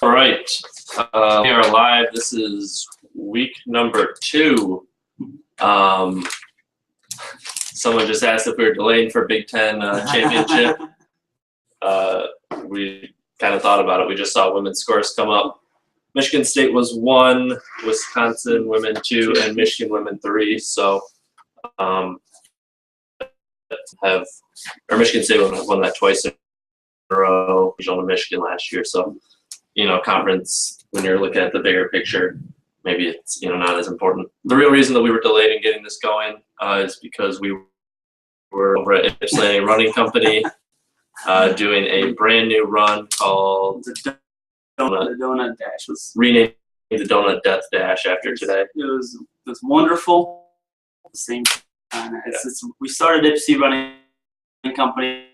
All right, we are live. This is week number 2. Someone just asked if we were delaying for Big Ten championship. We kind of thought about it. We just saw women's scores come up. Michigan State was 1, Wisconsin women 2, and Michigan women 3. So, Michigan State women have won that twice in a row. Regional to Michigan last year. So, conference, when you're looking at the bigger picture, maybe it's not as important. The real reason that we were delayed in getting this going is because we were over at Ypsilanti Running Company doing a brand new run called The Donut Dash was renamed the Donut Death Dash after today. It was wonderful. At the same time, we started Ypsi Running Company.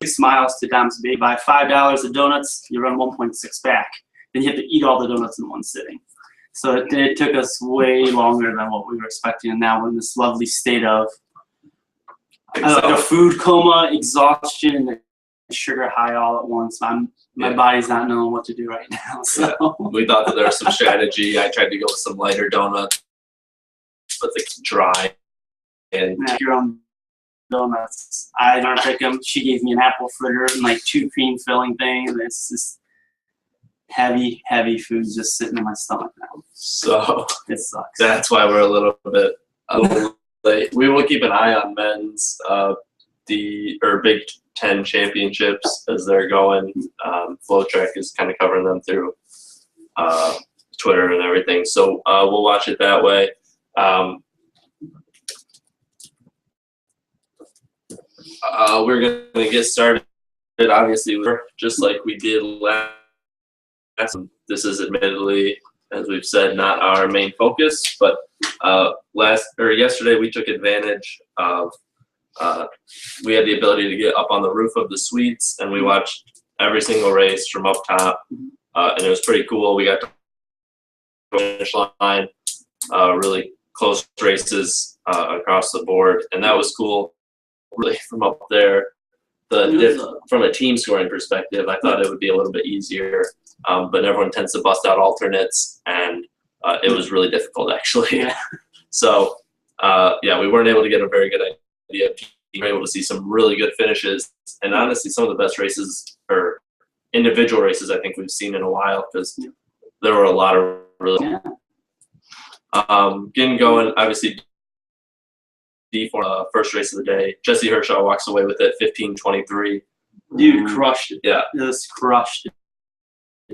6 miles to Dom's Bay. Buy $5 of donuts, you run 1.6 back. Then you have to eat all the donuts in one sitting. So it took us way longer than what we were expecting. And now we're in this lovely state of like a food coma, exhaustion, and a sugar high all at once. My body's not knowing what to do right now. So we thought that there was some strategy. I tried to go with some lighter donuts, but they're dry. And your own donuts. I don't pick them. She gave me an apple fritter and like 2 cream filling things. It's just heavy food just sitting in my stomach now. So it sucks. That's why we're a little bit late. We will keep an eye on men's Big Ten championships as they're going. FlowTrack is kind of covering them through Twitter and everything. So we'll watch it that way. We're going to get started. Obviously, just like we did last. This is admittedly, as we've said, not our main focus. But yesterday, we took advantage of. We had the ability to get up on the roof of the suites, and we watched every single race from up top, and it was pretty cool. We got to the finish line, really close races across the board, and that was cool. Really, from up there, from a team scoring perspective, I thought it would be a little bit easier, but everyone tends to bust out alternates, and it was really difficult actually. Yeah. So, we weren't able to get a very good idea. We were able to see some really good finishes, and honestly, some of the best races or individual races I think we've seen in a while because there were a lot of really getting going. Obviously, D4 first race of the day. Jesse Hershaw walks away with it, 15:23. Dude crushed it. Yeah, just crushed it.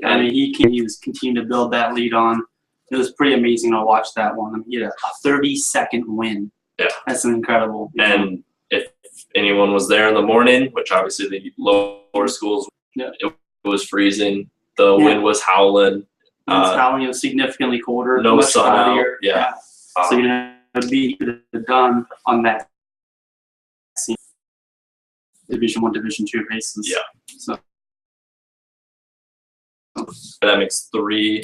I mean, he was continuing to build that lead on. It was pretty amazing to watch that one. I mean, he had a 30-second win. Yeah, that's incredible. And if anyone was there in the morning, which obviously the lower schools, it was freezing. The wind was howling. It was howling. It was significantly colder. No sun out. Yeah. So be done on that Division I, Division II races. Yeah. So that makes 3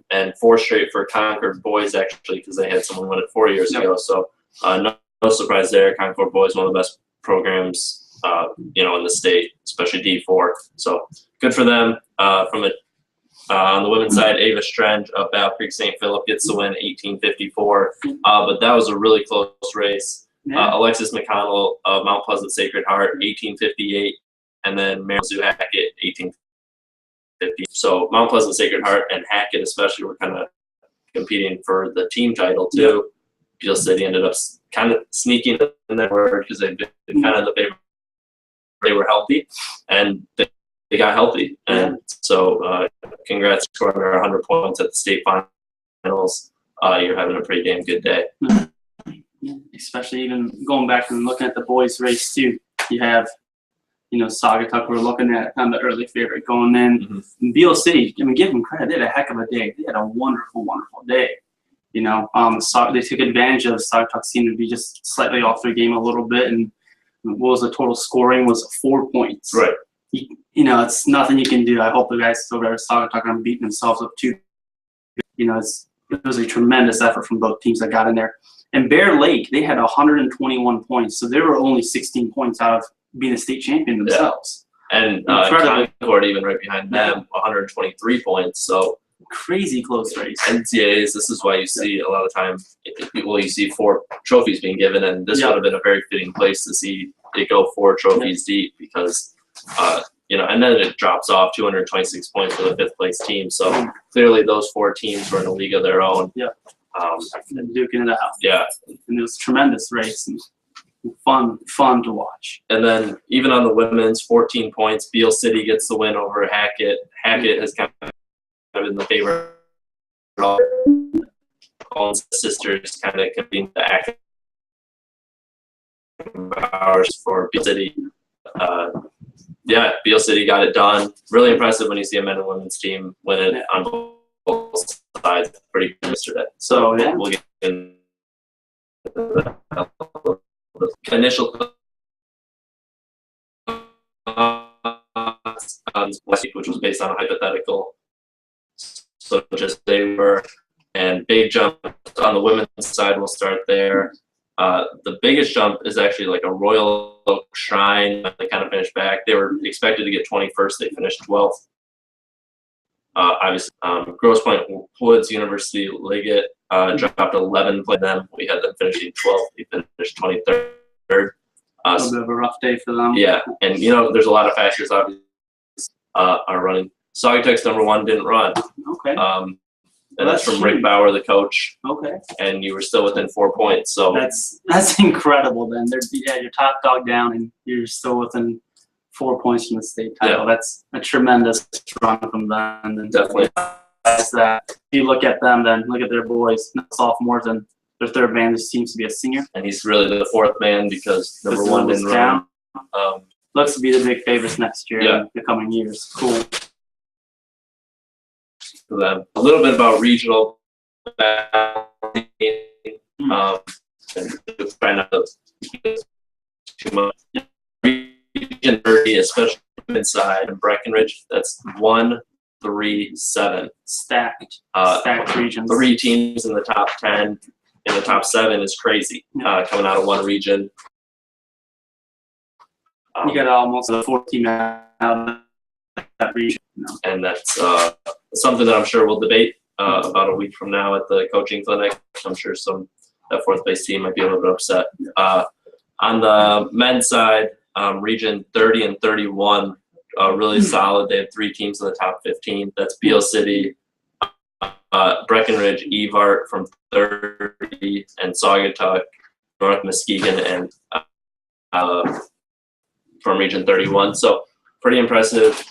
and 4 straight for Concord boys actually because they had someone win it 4 years ago. So no surprise there. Concord boys, one of the best programs in the state, especially D4. So good for them. On the women's side, Ava Strenge of Battle Creek St. Philip gets the win, 18:54. But that was a really close race. Alexis McConnell of Mount Pleasant Sacred Heart, 18:58, and then Meryl Sue Hackett, 18:50. So Mount Pleasant Sacred Heart and Hackett especially were kind of competing for the team title too. Beale City ended up kind of sneaking in there because they've been kind of the favorite. They were healthy, and they got healthy, and so congrats scoring 100 points at the state finals. You're having a pretty damn good day. Especially even going back and looking at the boys' race too. You have, Saugatuck we're looking at on the early favorite going in. And Beale City, I mean, give them credit. They had a heck of a day. They had a wonderful, wonderful day. They took advantage of Saugatuck seemed to be just slightly off their game a little bit, and what was the total scoring was 4 points. Right. It's nothing you can do. I hope the guys still there Saugatuck are beating themselves up too. It was a tremendous effort from both teams that got in there. And Bear Lake, they had 121 points, so they were only 16 points out of being a state champion themselves. And Incredible. Concord even right behind them, 123 points. So crazy close race. NCAAs, this is why you see a lot of time, you see 4 trophies being given, and this would have been a very fitting place to see it go 4 trophies deep because, and then it drops off 226 points for the 5th place team. So clearly those 4 teams were in a league of their own. Yeah. And duking it out. Yeah. And it was a tremendous race and fun to watch. And then even on the women's, 14 points, Beale City gets the win over Hackett. Hackett has kind of been the favorite. Collins sisters kind of convened the act hours for Beale City. Beale City got it done. Really impressive when you see a men and women's team win it on both sides. Pretty good yesterday. So we'll get in the initial which was based on a hypothetical. So just they were, and big jump on the women's side. We'll start there. The biggest jump is actually like a Royal Oak Shrine. They kind of finished back. They were expected to get 21st. They finished 12th. Obviously, Grosse Pointe Woods University Liggett dropped 11 for them. We had them finishing 12th. They finished 23rd. A little bit of a rough day for them. Yeah, and there's a lot of factors obviously are running. Saugatuck's number 1 didn't run. Okay. And that's from Rick Bauer, the coach. Okay. And you were still within 4 points. So that's incredible. Then your top dog down, and you're still within 4 points from the state title. Yeah. That's a tremendous run from them. And definitely. That if you look at them, then look at their boys, sophomores, and their third man just seems to be a senior. And he's really the 4th man because number 1 didn't run. Looks to be the big favorites next year in the coming years. Cool. For them. A little bit about regional. And try not to too much. Region 30, especially inside and Breckenridge, that's 1, 3, 7. Stacked regions. 3 teams in the top 10. In the top 7 is crazy. Coming out of one region. You got almost a 14 out of that region. And that's something that I'm sure we'll debate about a week from now at the coaching clinic. I'm sure that 4th place team might be a little bit upset. On the men's side, region 30 and 31, really solid. They have 3 teams in the top 15. That's Beale City, Breckenridge, Evart from 30, and Saugatuck, North Muskegon, and from region 31. So pretty impressive.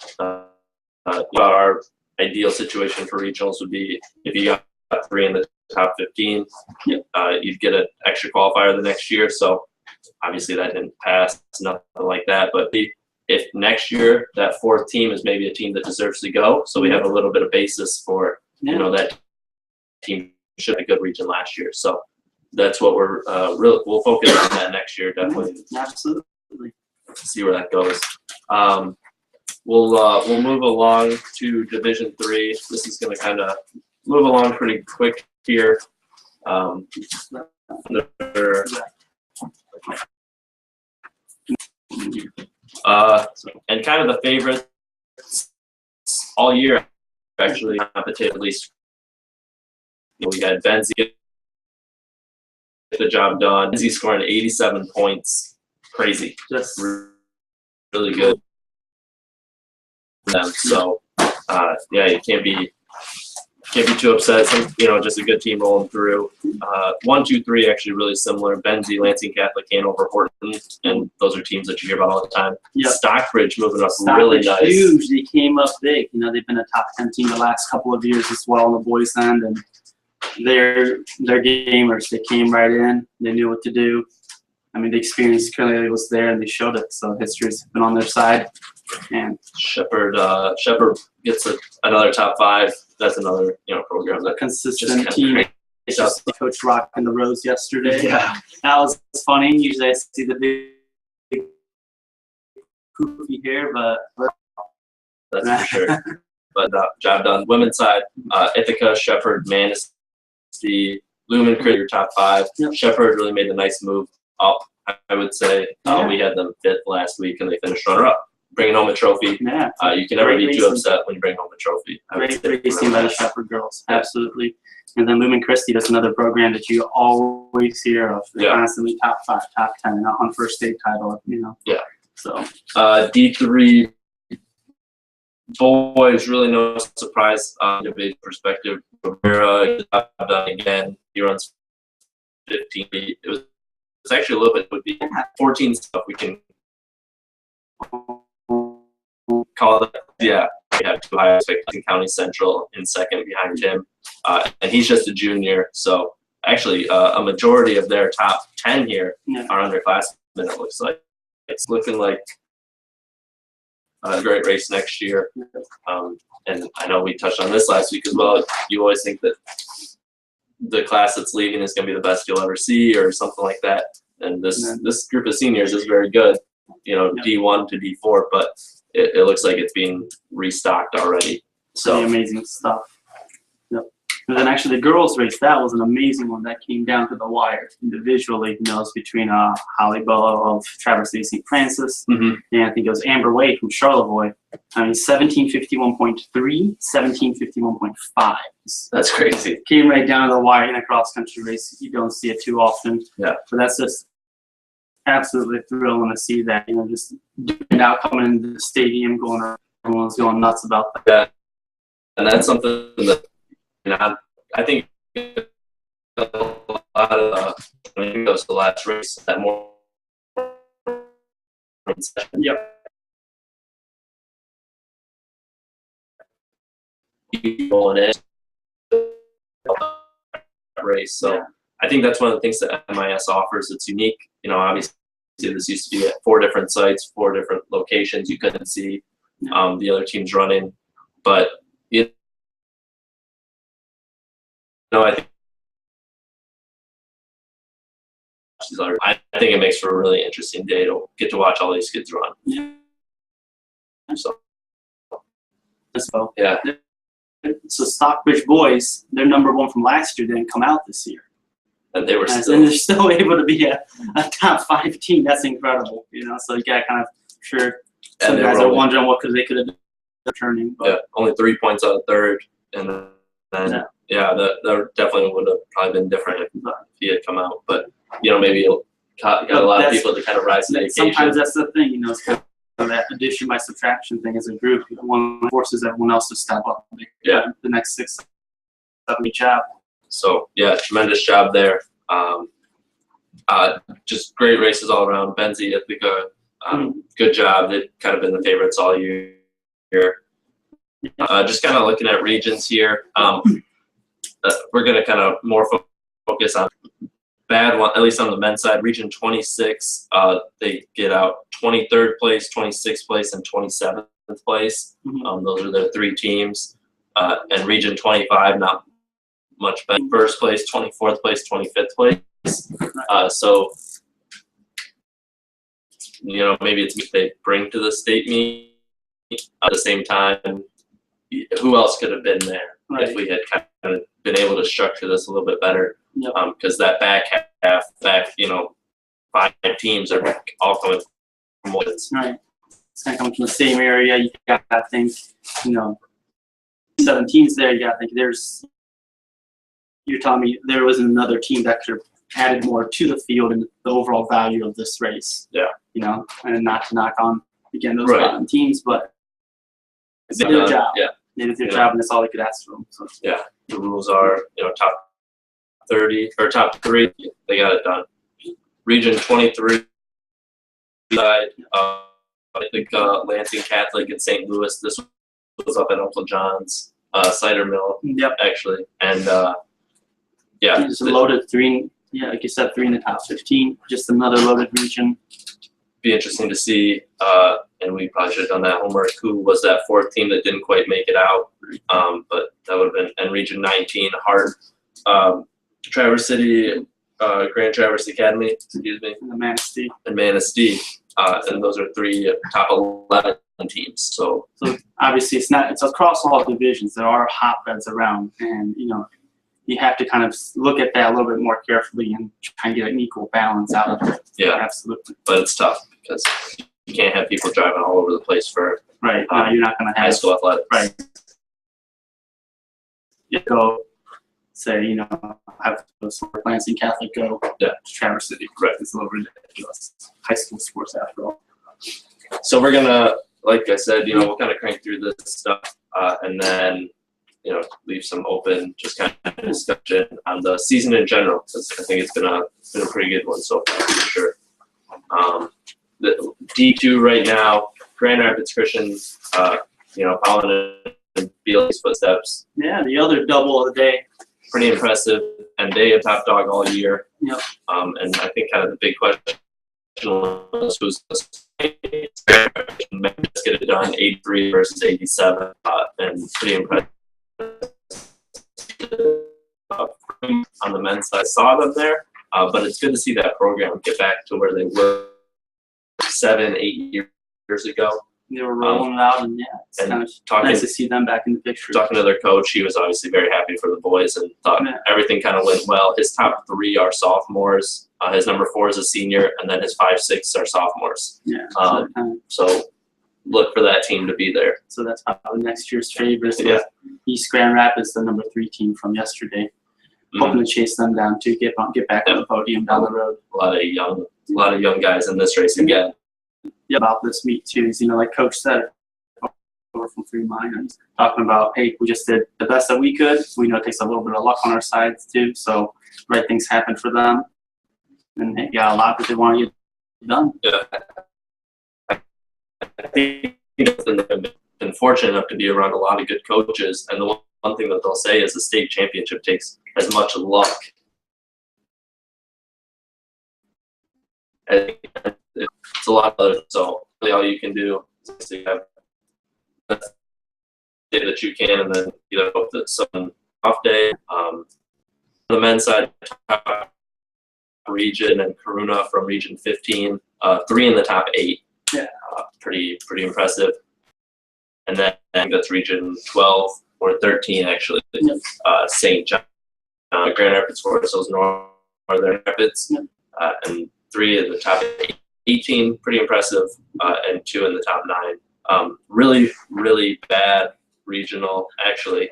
Our ideal situation for regionals would be if you got 3 in the top 15, you'd get an extra qualifier the next year. So obviously that didn't pass, nothing like that. But if next year that 4th team is maybe a team that deserves to go, so we have a little bit of basis for that team should have a good region last year. So that's what we'll focus on that next year, definitely. Absolutely. See where that goes. We'll move along to Division 3. This is going to kind of move along pretty quick here. And kind of the favorites all year, actually, competitive, at least. We had Benzie get the job done. Benzie scoring 87 points. Crazy. Just really good for them. So, you can't be too upset. Just a good team rolling through. 1, 2, 3 actually really similar. Benzie, Lansing Catholic, Hanover, Horton, and those are teams that you hear about all the time. Yep. Stockbridge moving up really nice. Huge. They came up big. They've been a top 10 team the last couple of years as well on the boys' end, and they're gamers. They came right in. They knew what to do. The experience clearly was there, and they showed it. So history's been on their side. And Shepherd gets another top 5. That's another program that consistent team. Coach Rock in the Rose yesterday. Yeah, that was funny. Usually I see the big poofy hair, but that's for sure. But job done. Women's side, Ithaca, Shepherd, Manistee, Lumen created your top 5. Yep. Shepherd really made a nice move up, I would say. We had them 5th last week, and they finished runner-up. bringing home a trophy. Yeah. You can never Great be too racing. upset when you bring home a trophy. Great racing by the Shepherd girls, absolutely. And then Lumen Christi, that's another program that you always hear of. They're constantly top 5, top 10, on first state title, you know. Yeah. So D3 boys, really no surprise in a big perspective. Rivera done again. He runs 15. It's actually a little bit, would be 14 stuff we can call it. Yeah, we have 2 high expectations, County Central in second behind him. And he's just a junior, so actually a majority of their top 10 here are underclassmen, it looks like. It's looking like a great race next year. And I know we touched on this last week as well. You always think that the class that's leaving is going to be the best you'll ever see or something like that. And this group of seniors is very good, you know, D1 to D4, but it looks like it's being restocked already. So pretty amazing stuff. Yep. And then actually the girls race, that was an amazing one that came down to the wire individually. You know, it's between Holly Bello of Traverse City St. Francis, and I think it was Amber Wade from Charlevoix. I mean, 17:51.3, 17:51.5. That's crazy. Came right down to the wire in a cross country race. You don't see it too often. Yeah. So that's just absolutely thrilling to see that. You know, just now coming into the stadium, everyone's going nuts about that. Yeah. And that's something that, you know, I think a lot of when it goes to the last race, that more. Yep. Going in race, so I think that's one of the things that MIS offers. It's unique. You know, obviously this used to be at 4 different sites, 4 different locations. You couldn't see the other teams running, but you know, I think it makes for a really interesting day to get to watch all these kids run. Yeah. So yeah. So Stockbridge boys, their #1 from last year didn't come out this year, and they were and they're still able to be a top 5 team. That's incredible, you know. So you got kind of some guys are wondering what they could have done turning. But. Yeah, only 3 points out of third, and then that definitely would have probably been different if he had come out. But you know, maybe it got a lot of people to kind of rise to the occasion. Sometimes that's the thing, you know. It's kind of that addition by subtraction thing as a group. One forces everyone else to step up. The next 6, 7 each out. So yeah, tremendous job there. Just great races all around. Benzie, Ithaca, good job. They've kind of been the favorites all year. Just kind of looking at regions here. We're going to kind of more focus on bad one, at least on the men's side. Region 26, they get out 23rd place, 26th place, and 27th place. Those are their 3 teams. And Region 25, not much better. First place, 24th place, 25th place. So, you know, maybe it's what they bring to the state meet. At the same time, who else could have been there if we had kind of been able to structure this a little bit better? Because that back half, you know, 5 teams are all coming from Woods. Right. It's kind of coming from the same area. You got to think, you know, 7 teams there. You got to think you're telling me there wasn't another team that could have added more to the field and the overall value of this race. Yeah. You know, and not to knock on, again, those bottom teams, but they did their job. Yeah. They did their job, and that's all they could ask for them. So. Yeah. The rules are, you know, top 30 or top 3, they got it done. Region 23 side, I think Lansing Catholic and St. Louis. This was up at Uncle John's cider mill. Actually, and just a loaded 3. Yeah, like you said, 3 in the top 15. Just another loaded region. Be interesting to see. And we probably should have done that homework. Who was that 4th team that didn't quite make it out? But that would have been. And Region 19, Hart, Traverse City, Grand Traverse Academy, excuse me, and Manistee. And Manistee. And those are 3 top 11 teams. So obviously it's across all divisions. There are hotbeds around, and you know, you have to kind of look at that a little bit more carefully and try and get an equal balance out of it. Yeah, absolutely. But it's tough because can't have people driving all over the place for Right. No, you're not going to high have. school athletics. Right. You go say, have those Lansing Catholic go to Traverse City. Right. It's a little ridiculous. High school sports after all. So we're gonna, like I said, we'll kind of crank through this stuff, and then, leave some open, just kind of discussion on the season in general. 'Cause I think it's been a pretty good one so far, for sure. The D2 right now, Grand Rapids Christian, following in Bealey's footsteps. Yeah, the other double of the day. Pretty impressive, and they a top dog all year. Yep. And I think kind of the big question was who's Memphis get it done 83 versus 87, and pretty impressive. On the men's side, I saw them there, but it's good to see that program get back to where they were 7-8 years ago. They were rolling it out, and it's kind of nice to see them back in the picture. Talking to their coach, he was obviously very happy for the boys and thought everything kind of went well. His top 3 are sophomores. His number 4 is a senior, and then his 5, 6 are sophomores. Yeah. So look for that team to be there. So that's probably next year's favorites. Yeah. East Grand Rapids, the number 3 team from yesterday. Hoping to chase them down to get back on the podium down the road. A lot of young guys in this race again. Yeah, about this meet too is, like Coach said, over from 3 minors, talking about, hey, we just did the best that we could. We know it takes a little bit of luck on our sides too, so right things happen for them, and they got a lot that they want to get done. Yeah, I think they've been fortunate enough to be around a lot of good coaches, and the one thing that they'll say is the state championship takes as much luck. It's a lot of others, so really all you can do is to have the best day that you can, and then hope that some off day. On the men's side, top region and Karuna from region 15, 3 in the top 8. Yeah, pretty impressive. And then I think that's region 12 or 13 actually. Yep. St. John, Grand Rapids, Forest Hills, Northern Rapids, yep. And 3 in the top 18, pretty impressive, and 2 in the top 9. Really bad regional, actually.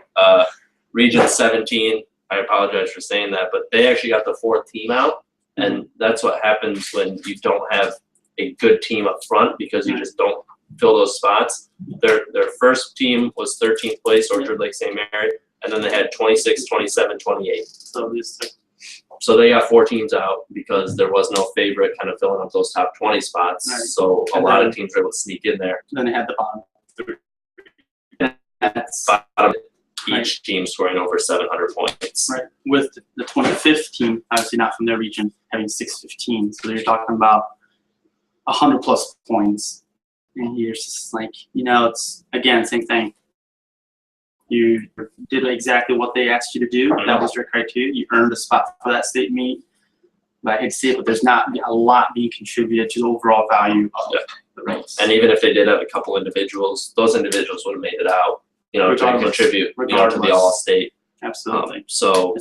Region 17, I apologize for saying that, but they actually got the 4th team out, and that's what happens when you don't have a good team up front, because you just don't fill those spots. Their first team was 13th place, Orchard Lake St. Mary, and then they had 26, 27, 28. So they got 4 teams out because there was no favorite kind of filling up those top 20 spots. Right. So a lot of teams were able to sneak in there. Then they had the bottom 3. That's each team scoring over 700 points. Right. With the 25th team, obviously not from their region, having 615. So you're talking about 100+ points. And you're just like, it's, again, same thing. You did exactly what they asked you to do. That was your criteria. You earned a spot for that state meet. But I hate to see it, but there's not a lot being contributed to the overall value of the race. And even if they did have a couple individuals, those individuals would have made it out, to contribute, to the All-State. Absolutely. So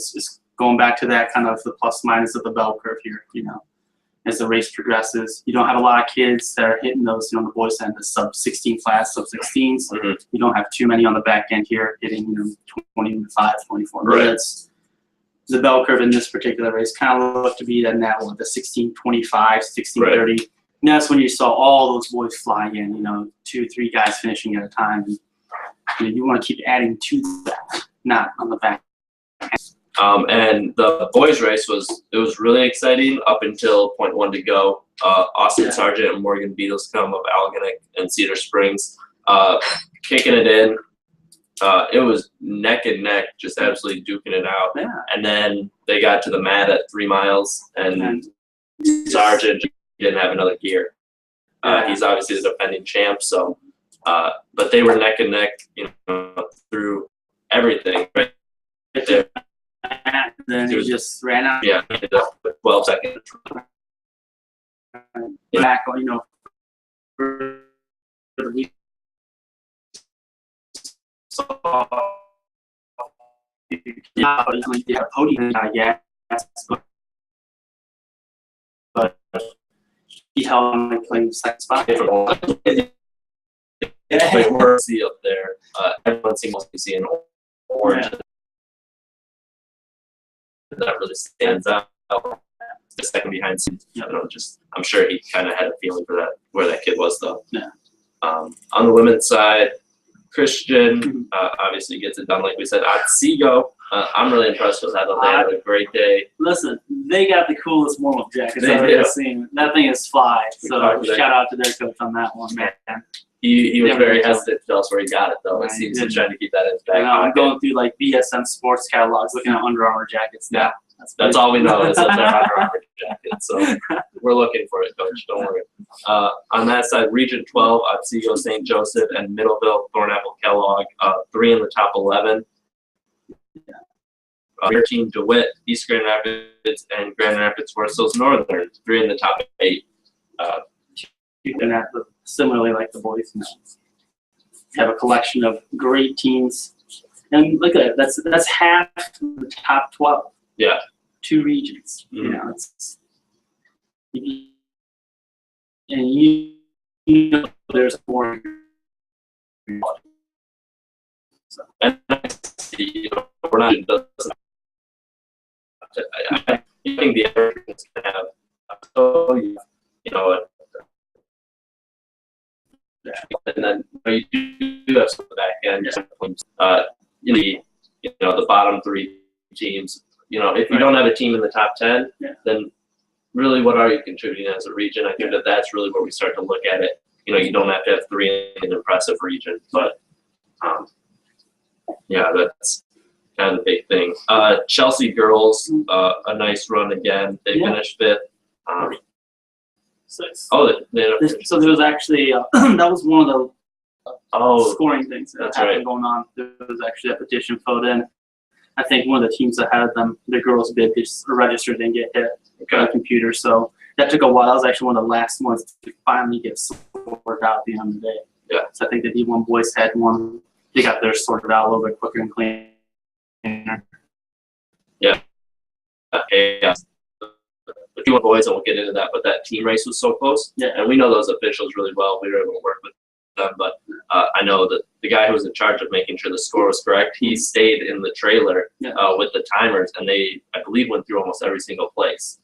And the boys' race was really exciting up until .1 to go. Austin Sargent and Morgan Beatles come of Algonac and Cedar Springs, kicking it in. It was neck and neck, just absolutely duking it out. Yeah. And then they got to the mat at 3 miles, and Sargent didn't have another gear. He's obviously the defending champ, so. But they were neck and neck, through everything. Right there. Then he just ran out. Yeah, 12 seconds. Back, for the week. You have a podium, I guess. But he held on and played second spot. It's like we're see up there. Everyone seems to see an orange. Yeah. That really stands out. The second behind, I'm sure he kind of had a feeling for that where that kid was though. Yeah. On the women's side, Christian obviously gets it done like we said. Otsego, I'm really impressed with that. They had a great day. Listen, they got the coolest warm-up jackets They I've did. ever seen. That thing is fly. So shout out to their coach on that one, man. He was very hesitant to tell us where he got it though. Right, It seems he's trying to keep that in his back pocket. I'm going through like BSN sports catalogs, looking at Under Armour jackets now. That's all we know is that they're Under Armour jackets. So we're looking for it, Coach. Don't worry. On that side, Region 12, Otsego, St. Joseph, and Middleville, Thornapple, Kellogg, 3 in the top 11. 13, DeWitt, East Grand Rapids, and Grand Rapids Warsaw Northern, 3 in the top 8. Similarly, like the boys, have a collection of great teams, and look at it. That's half the top 12. Yeah. 2 regions. Mm-hmm. You know, and you know there's more. So, and we're not. I think the Americans can have, you know, and then you do have some back end. You know, the bottom 3 teams. You know, if you don't have a team in the top 10, then really, what are you contributing as a region? I think that's really where we start to look at it. You know, you don't have to have 3 in an impressive region, but yeah, that's kind of the big thing. Chelsea girls, a nice run again. They finished 5th. 6. Oh, so there was actually that was one of the scoring things that that's happened right. going on. There was actually a petition filled in. I think one of the teams that had them, the girls bid, they just registered and get hit on the computer. So that took a while. That was actually one of the last ones to finally get sorted out at the end of the day. Yeah. So I think the D1 boys had one. They got theirs sorted out a little bit quicker and cleaner. Yeah. Yeah. The D1 boys, and we'll get into that, but that team race was so close. Yeah. And we know those officials really well. We were able to work with them, but I know that the guy who was in charge of making sure the score was correct, he stayed in the trailer with the timers, and they, I believe, went through almost every single place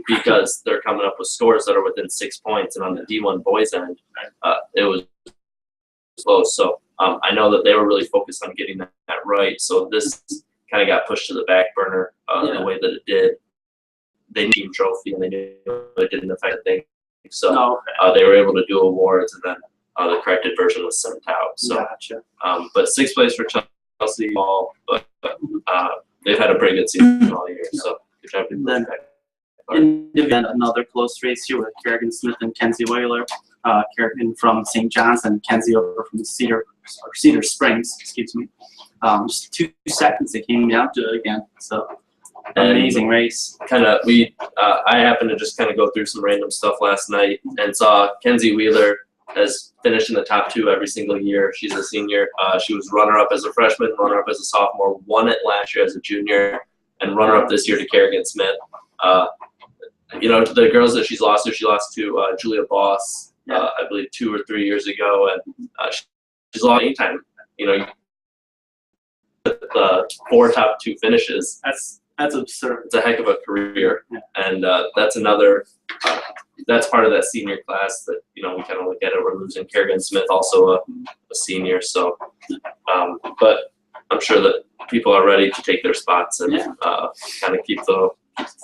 because they're coming up with scores that are within 6 points, and on the D1 boys end, it was close. So I know that they were really focused on getting that right. So this kind of got pushed to the back burner the way that it did. They need a team trophy, and they knew it didn't affect things. So they were able to do awards, and then the corrected version was sent out. So, gotcha. But 6th place for Chelsea, but they've had a pretty good season all year. So good job. Then in division, another close race here with Kerrigan Smith and Kenzie Whaler. Kerrigan from St. John's and Kenzie over from Cedar Springs. Excuse me. Just 2 seconds it came down to it again. So amazing race. I happened to just kind of go through some random stuff last night and saw Kenzie Wheeler has finished in the top 2 every single year. She's a senior. She was runner-up as a freshman, runner-up as a sophomore, won it last year as a junior, and runner-up this year to Kerrigan Smith. You know, the girls that she lost to Julia Boss, I believe 2 or 3 years ago, and she's lost anytime. You know, the 4 top 2 finishes. That's absurd. It's a heck of a career, and that's another. That's part of that senior class that, you know, we kind of look at it. We're losing Kerrigan Smith, also a senior. So, but I'm sure that people are ready to take their spots and kind of keep the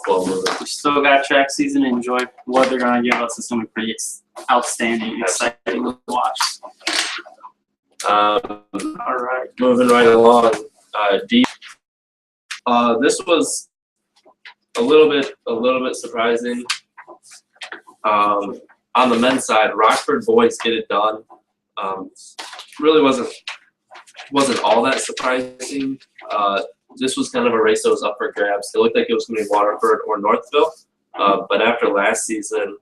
flow moving. We still got track season to enjoy. What they're going to give us is going to be pretty outstanding, exciting to watch. All right, moving right along. This was a little bit surprising. On the men's side, Rockford boys get it done. Really wasn't all that surprising. This was kind of a race that was up for grabs. It looked like it was going to be Waterford or Northville, but after last season,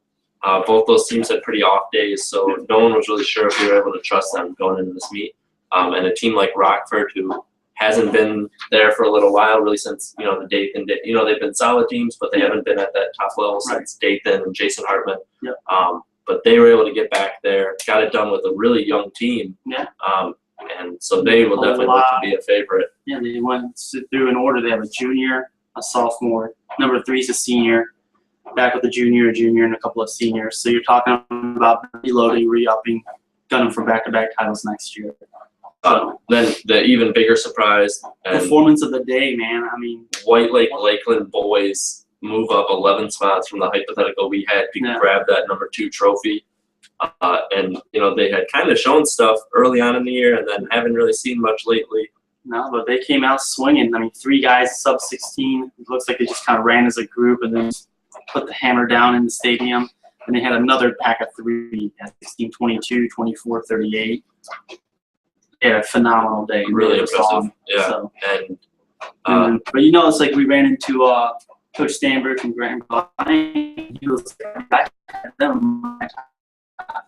both those teams had pretty off days, so no one was really sure if we were able to trust them going into this meet. And a team like Rockford, who hasn't been there for a little while, really since the Dayton. They've been solid teams, but they haven't been at that top level since Dayton and Jason Hartman. Yep. But they were able to get back there, got it done with a really young team. Yeah. And so they will definitely look to be a favorite. Yeah, they went through in order. They have a junior, a sophomore, number 3 is a senior, back with a junior, and a couple of seniors. So you're talking about reloading, re-upping, gunning for back-to-back titles next year. Then the even bigger surprise. Performance of the day, man. I mean, White Lake Lakeland boys move up 11 spots from the hypothetical we had to grab that number 2 trophy. And they had kind of shown stuff early on in the year, and then haven't really seen much lately. No, but they came out swinging. I mean, 3 guys sub 16. It looks like they just kind of ran as a group and then put the hammer down in the stadium. And they had another pack of 3 at 16, 22, 24, 38. They had a phenomenal day. Really impressive. Yeah. So, and but it's like we ran into Coach Stanberg and Grant. He was back at them.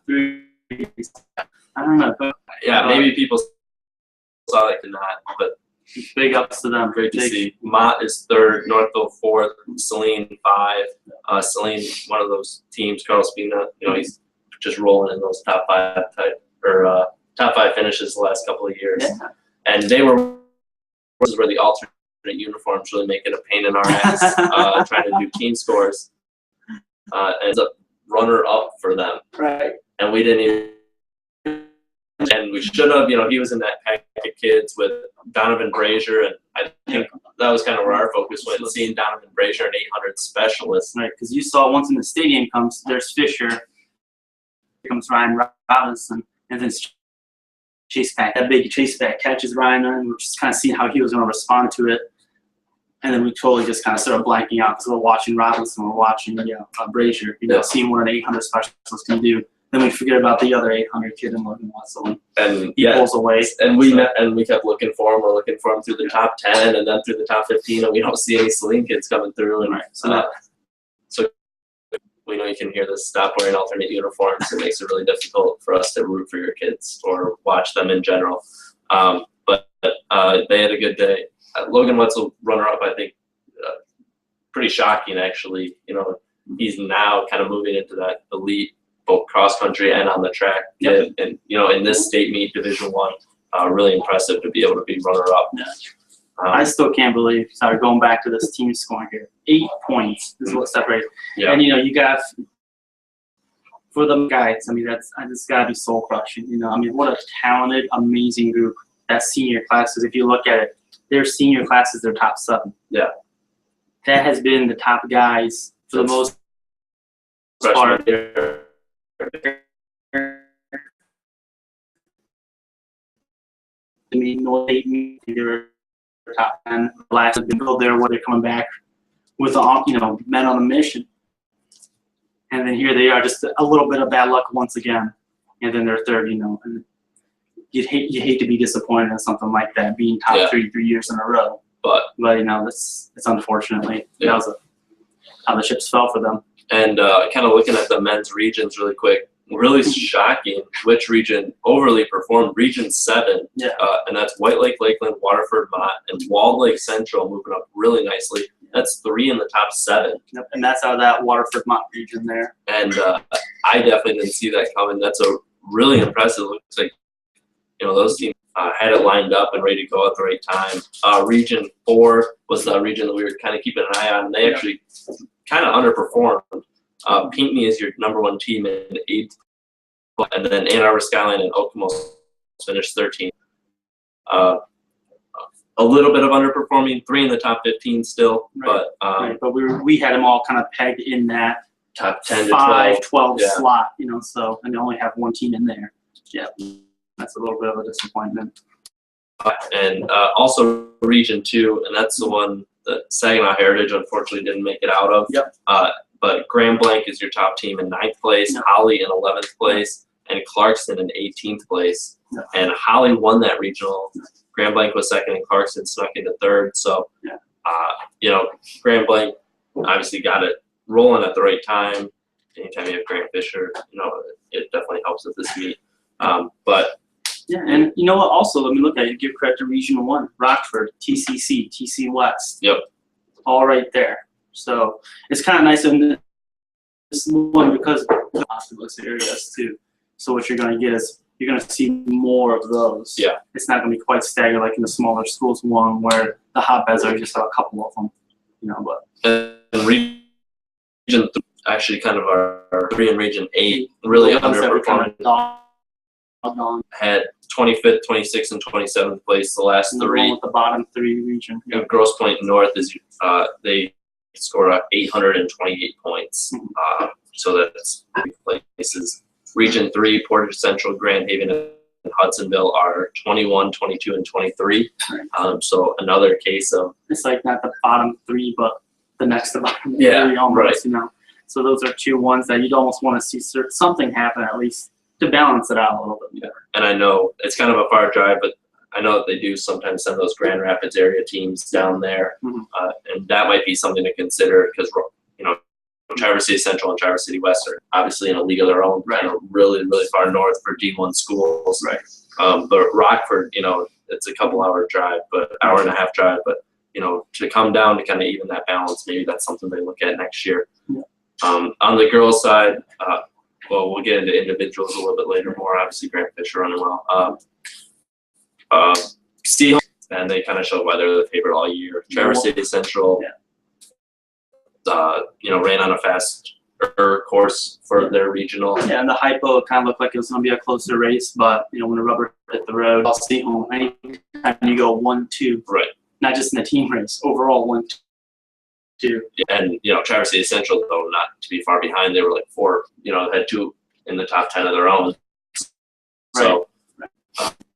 I don't know. Yeah, maybe people saw it, not, but big ups to them. Great to see. Mott is 3rd, Northville 4th, Saline 5. Saline, one of those teams. Carl Spina, he's just rolling in those top 5 top 5 finishes the last couple of years. Yeah. And they were where the alternate uniforms really make it a pain in our ass trying to do team scores. Ends up runner-up for them. Right. And we didn't even, and we should have, he was in that pack of kids with Donovan Brazier, and I think that was kind of where our focus went, seeing Donovan Brazier, an 800 specialist. Right, because you saw once in the stadium there's Fisher, here comes Ryan Robinson, and then Chase Pack. That big Chase Pack catches Ryan, and we're just kind of seeing how he was going to respond to it. And then we totally just kind of started blanking out because we're watching Robinson, we're watching Brazier, seeing what an 800 specialist can do. Then we forget about the other 800 kid in Logan Watson. And he pulls away. And we kept looking for him. We're looking for him through the top 10 and then through the top 15, and we don't see any Saline kids coming through. And so we know you can hear this. Stop wearing alternate uniforms. It makes it really difficult for us to root for your kids or watch them in general. But they had a good day. Logan Wetzel, runner-up, I think, pretty shocking, actually. He's now kind of moving into that elite, both cross-country and on the track. Yep. And in this state meet, Division I, really impressive to be able to be runner-up. Yeah. I still can't believe, going back to this team scoring here, 8 points is what separated. Yeah. And, you got, for the guys, that's got to be soul-crushing. What a talented, amazing group. That senior classes, if you look at it, their senior classes, their top 7. Yeah. That has been the top guys for the most part. They're top 10. The last have been built there where they're coming back with men on a mission. And then here they are, just a little bit of bad luck once again. And then they're 3rd, and you hate to be disappointed in something like that, being top 3 years in a row. But it's unfortunately that was how the chips fell for them. And kind of looking at the men's regions really quick, really shocking which region overly performed. Region 7, and that's White Lake, Lakeland, Waterford, Mott, and Walled Lake Central moving up really nicely. That's 3 in the top 7. Yep. And that's out of that Waterford Mott region there. And I definitely didn't see that coming. That's a really impressive. Looks like those teams had it lined up and ready to go at the right time. Region 4 was the region that we were kind of keeping an eye on. And they actually kind of underperformed. Pinckney is your number 1 team in 8th, and then Ann Arbor Skyline and Okemos finished 13th. A little bit of underperforming, 3 in the top 15 still, but we had them all kind of pegged in that top 10 to 12 slot, so, and they only have 1 team in there. Yeah, that's a little bit of a disappointment. And also Region 2, and that's the one that Saginaw Heritage unfortunately didn't make it out of. Yep. But Grand Blanc is your top team in 9th place, Holly in 11th place, and Clarkston in 18th place. And Holly won that regional. Grand Blanc was 2nd, and Clarkston snuck into 3rd. So, Grand Blanc obviously got it rolling at the right time. Anytime you have Grant Fisher, it definitely helps with this meet. But Yeah, and you know what? Also, let me look at it. Give credit to Region 1, Rockford, TCC, TC West. Yep. All right there. So it's kind of nice in this one because of the populous areas too. So what you're going to get is you're going to see more of those. Yeah. It's not going to be quite staggered like in the smaller schools one where the hotbeds are just a couple of them. You know, but And Region 3, actually kind of our 3 and Region 8 really underperformed. Had 25th, 26th, and 27th place the last and the 3. one with the bottom 3 region. You know, Grosse Pointe North is they scored 828 points. So that's big places. Region 3, Portage Central, Grand Haven, and Hudsonville are 21, 22, and 23. So another case of it's like not the bottom 3, but the next to bottom 3 yeah, almost, right. You know. So those are 2 ones that you'd almost want to see something happen at least to balance it out a little bit more. And I know it's kind of a far drive, but I know that they do sometimes send those Grand Rapids area teams down there, and that might be something to consider because you know Traverse City Central and Traverse City West are obviously in a league of their own, right. You know, really, really far north for D1 schools. Right. But Rockford, you know, it's a couple-hour drive, but hour and a half drive. But you know, to come down to kind of even that balance, maybe that's something they look at next year. Yeah. On the girls' side, well, we'll get into individuals a little bit later. More obviously, Grant Fisher running well. Seahawks, and they kind of showed why they're the favorite all year. Traverse City Central, you know, ran on a faster course for their regional. Yeah, and the hypo kind of looked like it was going to be a closer race, but you know, when the rubber hit the road, I'll see home anytime you go 1-2, right? Not just in the team race, overall 1-2. And you know, Traverse City Central, though not to be far behind, they were like 4. You know, had 2 in the top 10 of their own. So. Right.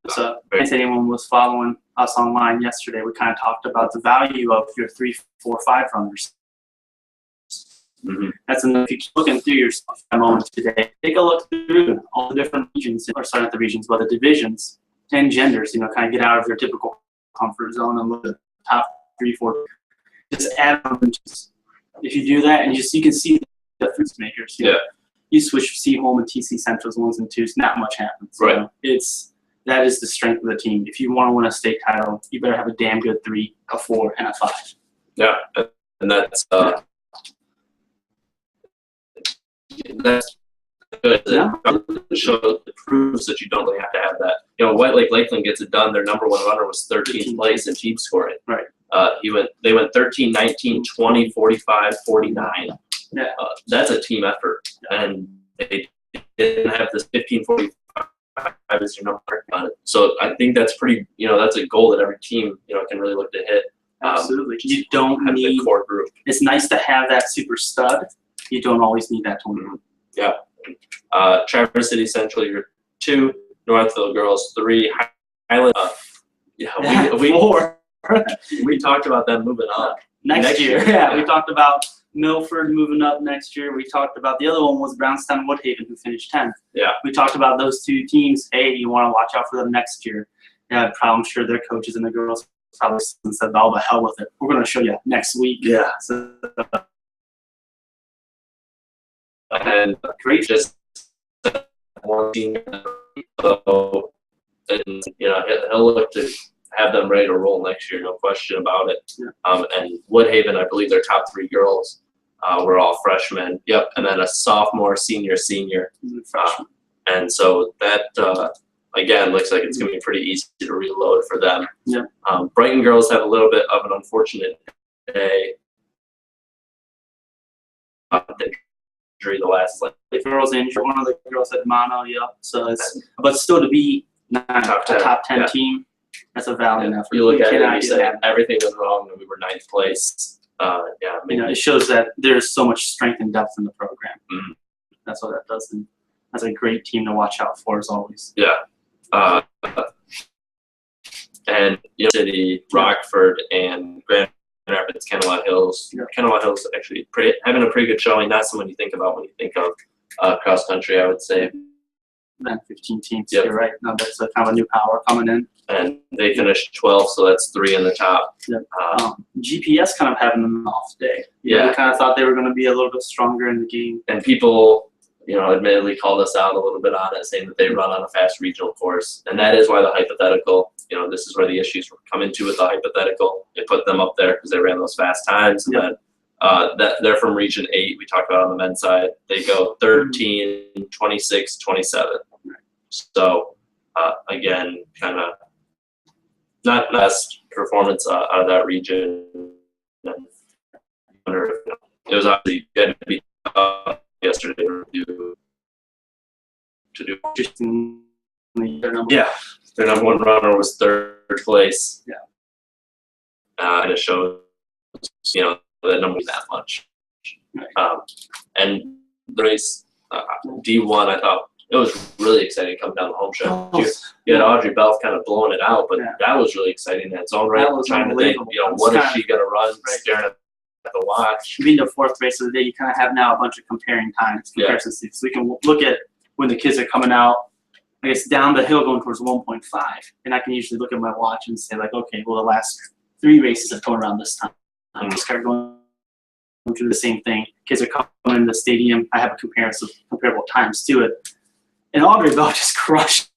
So, if anyone was following us online yesterday, we kind of talked about the value of your 3, 4, 5 runners. That's enough. If you keep looking through your moments today, take a look through all the different regions, or sorry, not the regions, but the divisions and genders. You know, kind of get out of your typical comfort zone and look at the top 3, 4. Just add them. If you do that, and you can see the difference makers. You know, you switch C home and TC Central's 1s and 2s, not much happens. Right. You know? That is the strength of the team. If you want to win a state title, you better have a damn good 3, a 4, and a 5. Yeah, and that's good. It proves that you don't really have to have that. You know, White Lake Lakeland gets it done. Their number 1 runner was 13th place in team scoring. Right. They went 13, 19, 20, 45, 49. Yeah. That's a team effort, and they didn't have this 15, 45 as your number. So I think that's pretty. You know, that's a goal that every team can really look to hit. Absolutely. You don't have need the core group. It's nice to have that super stud. You don't always need that tournament. Yeah. Traverse City Central, you're 2. Northville girls 3. Highland. We 4. We talked about them moving up next year. Yeah, we talked about Milford moving up next year. We talked about the other one was Brownstown Woodhaven, who finished 10th. Yeah. We talked about those 2 teams. Hey, you want to watch out for them next year. Yeah, I'm sure their coaches and the girls probably said, "Oh, the hell with it. We're going to show you next week." Yeah. So, and great, just one team. So, and he'll look to have them ready to roll next year, no question about it. Yeah. And Woodhaven, I believe their top 3 girls were all freshmen. Yep, and then a sophomore, senior. And so that again looks like it's going to be pretty easy to reload for them. Yeah. Brighton girls have a little bit of an unfortunate day. Injury the last the girls injured. One of the girls had mono. Yeah. So it's but still to be not a top 10 team. That's a valiant effort. You look at it and you say everything was wrong and we were 9th place. I mean, it shows that there's so much strength and depth in the program. Mm-hmm. That's what that does. And that's a great team to watch out for as always. Yeah. And City, Rockford, and Grand Rapids, Kennewaw Hills. Yeah. Kennewaw Hills actually having a pretty good showing. Not someone you think about when you think of cross country, I would say. Then 15 teams. Yep. You're right. No, that's a kind of a new power coming in. And they finished 12th, so that's 3 in the top. Yep. GPS kind of having an off day. Yeah. We kind of thought they were going to be a little bit stronger in the game. And people admittedly called us out a little bit on it, saying that they run on a fast regional course. And that is why the hypothetical, this is where the issues come into with the hypothetical. They put them up there because they ran those fast times. And then they're from Region 8, we talked about on the men's side. They go 13, 26, 27. So, again, kind of not best performance out of that region. And I wonder if, it was obviously going to be yesterday to do. Yeah, their number one runner was third place. Yeah. And it shows, that number that much. Right. And the race, D1, I thought it was really exciting coming down the home stretch. You had Audrey Belf kind of blowing it out, but that was really exciting in its own right. Trying to think, what is she going to run? Staring at the watch. Being the fourth race of the day, you kind of have now a bunch of comparing times, comparisons. So we can look at when the kids are coming out, I guess, down the hill going towards 1.5. And I can usually look at my watch and say, like, okay, well, the last 3 races have come around this time. I'm just kind of going through the same thing. Kids are coming into the stadium. I have a comparable times to it. And Audrey Bell just crushed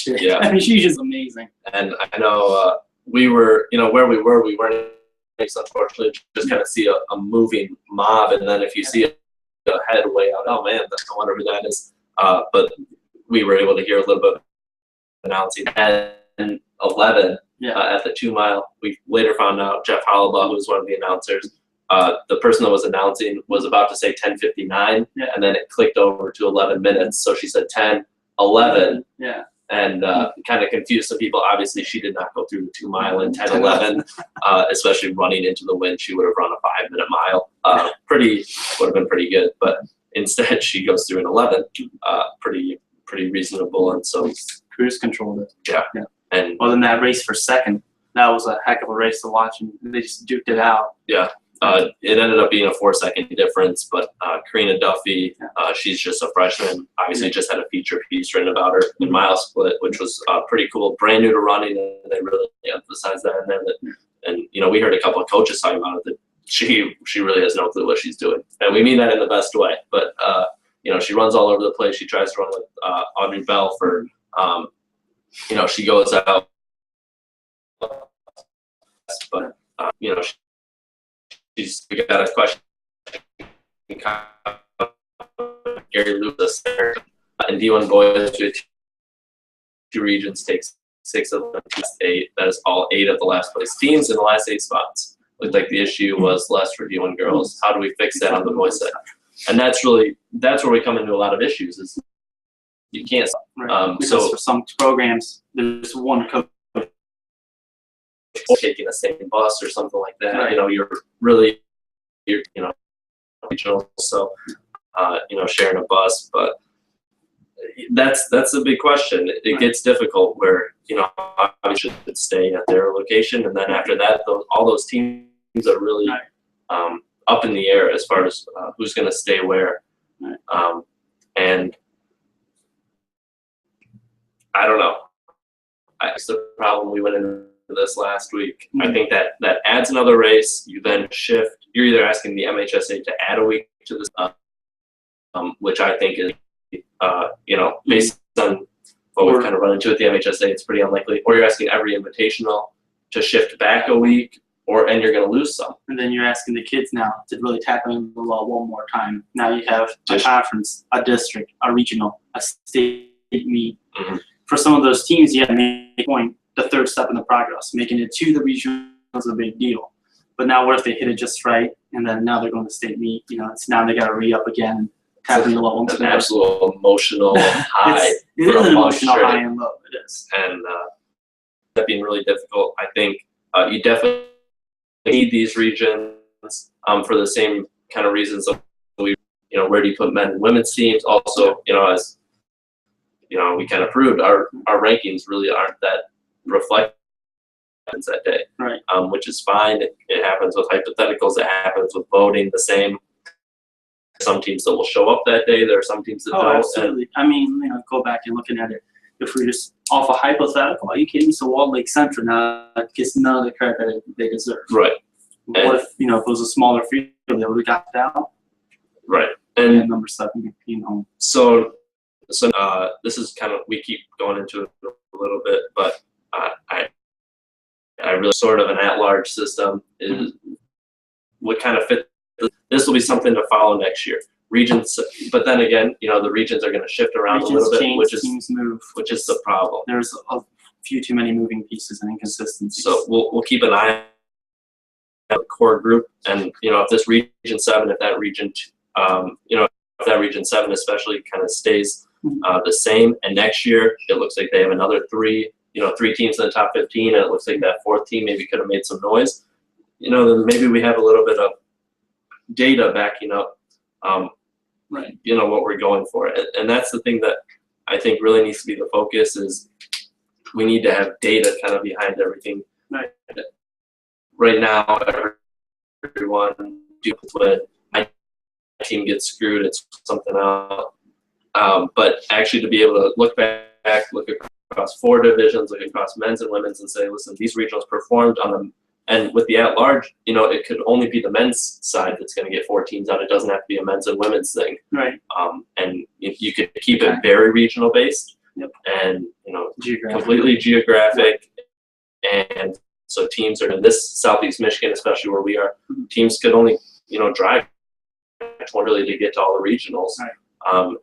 it. Yeah. I mean, she's just amazing. And I know we were, where we weren't, unfortunately, just kind of see a moving mob. And then if you see a head way out, oh man, I wonder who that is. But we were able to hear a little bit of announcing. And 11 at the 2 mile. We later found out Jeff Hollabaugh, who was one of the announcers, the person that was announcing was about to say 10:59, and then it clicked over to 11 minutes. So she said 10:11. Yeah. And kind of confused some people. Obviously, she did not go through the 2 mile in 10:11, especially running into the wind. She would have run a 5-minute mile. Would have been pretty good. But instead, she goes through an 11. Pretty reasonable. And so cruise controlled it. Yeah. And well, then that race for second, that was a heck of a race to watch, and they just duked it out. Yeah. It ended up being a 4-second difference, but Karina Duffy, she's just a freshman. Obviously, just had a feature piece written about her in mile split, which was pretty cool. Brand new to running, and they really emphasized that in there. And we heard a couple of coaches talking about it that she really has no clue what she's doing, and we mean that in the best way. But she runs all over the place. She tries to run with Audrey Bell for, she goes out, but we got a question. Gary Lewis there. And D1 boys, 2 regions takes 6 of the last 8. That is all 8 of the last place teams in the last 8 spots. Looked like the issue was less for D1 girls. How do we fix that on the boys side? And that's where we come into a lot of issues. Is you can't. Because for some programs, there's one coach taking the same bus or something like that. Right. You're regional, so sharing a bus, but that's a big question. It gets difficult where I should stay at their location, and then after that, all those teams are really up in the air as far as who's going to stay where. And I don't know. That's the problem we went into this last week. I think that adds another race. You then shift. You're either asking the MHSA to add a week to this, which I think is, based on what we've kind of run into at the MHSA, it's pretty unlikely. Or you're asking every invitational to shift back a week, and you're going to lose some. And then you're asking the kids now to really tap into the law one more time. Now you have a conference, a district, a regional, a state meet. Mm-hmm. For some of those teams, you have to make a point. The third step in the progress, making it to the regional is a big deal. But now what if they hit it just right, and then now they're going to state meet? It's now they got to re-up again and tap into level. It's an absolute emotional high. It is an emotional high and low. It is. And that being really difficult. I think you definitely need these regions for the same kind of reasons. Where do you put men and women's teams? Also, as we kind of proved, our rankings really aren't that reflected that day, right? Which is fine. It happens with hypotheticals. It happens with voting. The same. Some teams that will show up that day. There are some teams that don't. Absolutely. I mean, go back and looking at it. If we're just off a hypothetical, are you kidding me? So Walled Lake Central now gets none of the credit that they deserve. Right. What if it was a smaller field, they would have got down? Right. and number 7 being home. So this is kind of, we keep going into it a little bit, but I really sort of an at-large system is would kind of fit. This will be something to follow next year. Regions, but then again, the regions are going to shift around a little bit, change, teams move, which is the problem. There's a few too many moving pieces and inconsistencies. So we'll keep an eye on the core group, and if this region 7, if that region, if that region 7 especially kind of stays the same, and next year it looks like they have another 3 teams in the top 15, and it looks like that 4th team maybe could have made some noise. Then maybe we have a little bit of data backing up, right? What we're going for, and that's the thing that I think really needs to be the focus. Is we need to have data kind of behind everything. Right. Right now, everyone when my team gets screwed, it's something else. But actually, to be able to look across 4 divisions, look across men's and women's, and say, listen, these regionals performed on them. And with the at-large, it could only be the men's side that's going to get 4 teams out. It doesn't have to be a men's and women's thing. Right. And if you could keep it very regional based, and completely geographic, and so teams are in this Southeast Michigan, especially where we are. Teams could only drive really to get to all the regionals,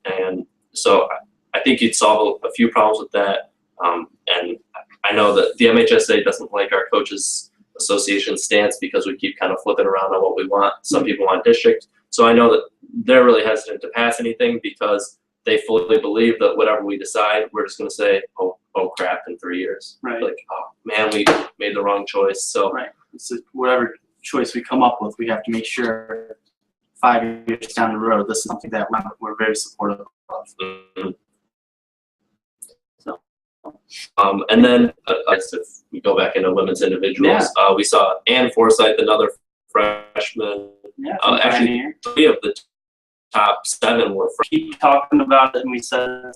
and so I think you'd solve a few problems with that. And I know that the MHSA doesn't like our coaches association stance because we keep kind of flipping around on what we want. Some people want district. So I know that they're really hesitant to pass anything because they fully believe that whatever we decide, we're just going to say, oh crap, in 3 years. Right. Like, oh man, we made the wrong choice. So so whatever choice we come up with, we have to make sure 5 years down the road, this is something that we're very supportive of. And then if we go back into women's individuals, we saw Ann Forsyth, another freshman. Actually, 3 of the top 7 were freshmen. Keep talking about it, and we said,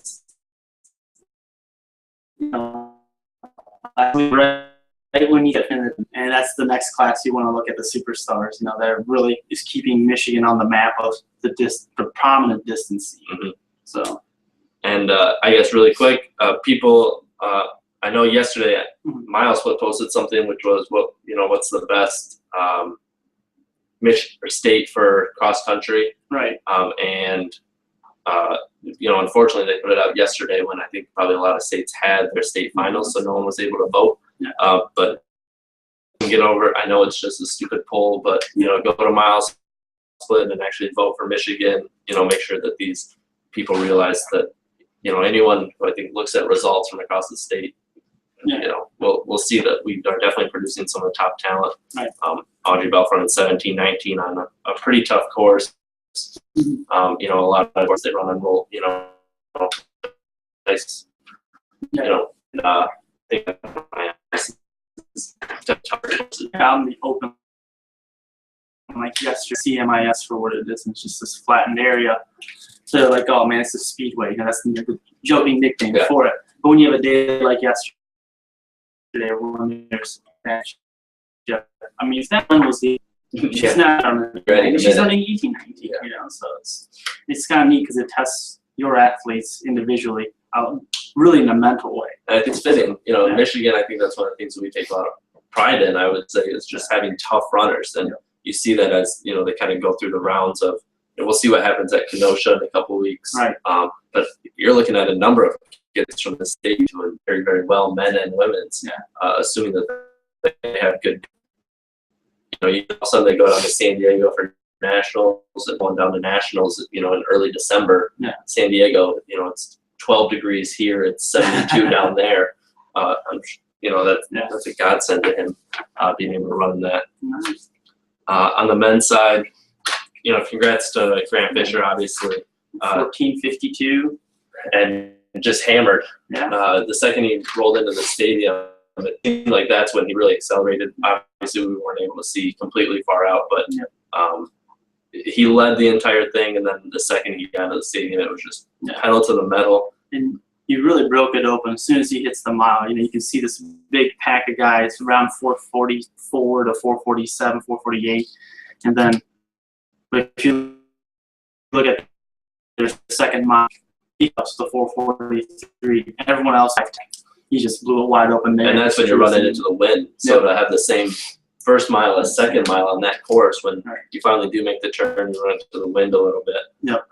right when you get in, and that's the next class you want to look at the superstars. That really is keeping Michigan on the map of the prominent distance. So, and I guess really quick, people. I know yesterday Miles posted something which was what's the best Michigan or state for cross country, right? And unfortunately they put it out yesterday when I think probably a lot of states had their state finals, so no one was able to vote. But get over. I know it's just a stupid poll, but go to Miles split and actually vote for Michigan. Make sure that these people realize that anyone who I think looks at results from across the state, we'll see that we are definitely producing some of the top talent. Right. Audrey Belfort in 17-19 on a pretty tough course. A lot of course they run on roll. Nice. On the open, like yesterday, CMIS for what it is, and it's just this flattened area. So they're like, oh man, it's a speedway. That's the joking nickname for it. But when you have a day like yesterday, when there's I mean, that one was she's not on she's running 18-19, so it's kind of neat because it tests your athletes individually out really in a mental way. I think it's fitting. Michigan, I think that's one of the things that we take a lot of pride in, I would say, is just having tough runners. And you see that as, they kind of go through the rounds of, we'll see what happens at Kenosha in a couple of weeks. Right. But you're looking at a number of kids from the state doing very, very well, men and women's, assuming that they have good, all of a sudden they go down to San Diego for nationals and going down to nationals, in early December. San Diego, it's 12 degrees here, it's 72 down there. That's a godsend to him, being able to run that. Nice. On the men's side, congrats to Grant Fisher, obviously. 14:52. And just hammered. Yeah. The second he rolled into the stadium, it seemed like that's when he really accelerated. Obviously, we weren't able to see completely far out, but he led the entire thing. And then the second he got into the stadium, it was just pedal to the metal. And he really broke it open as soon as he hits the mile. You can see this big pack of guys around 444 to 447, 448, and then. But if you look at their second mock, he ups the 443, and everyone else, he just blew it wide open there. And that's when you're running into the wind. So to have the same first mile as second mile on that course, when you finally do make the turn, you run into the wind a little bit. Yep.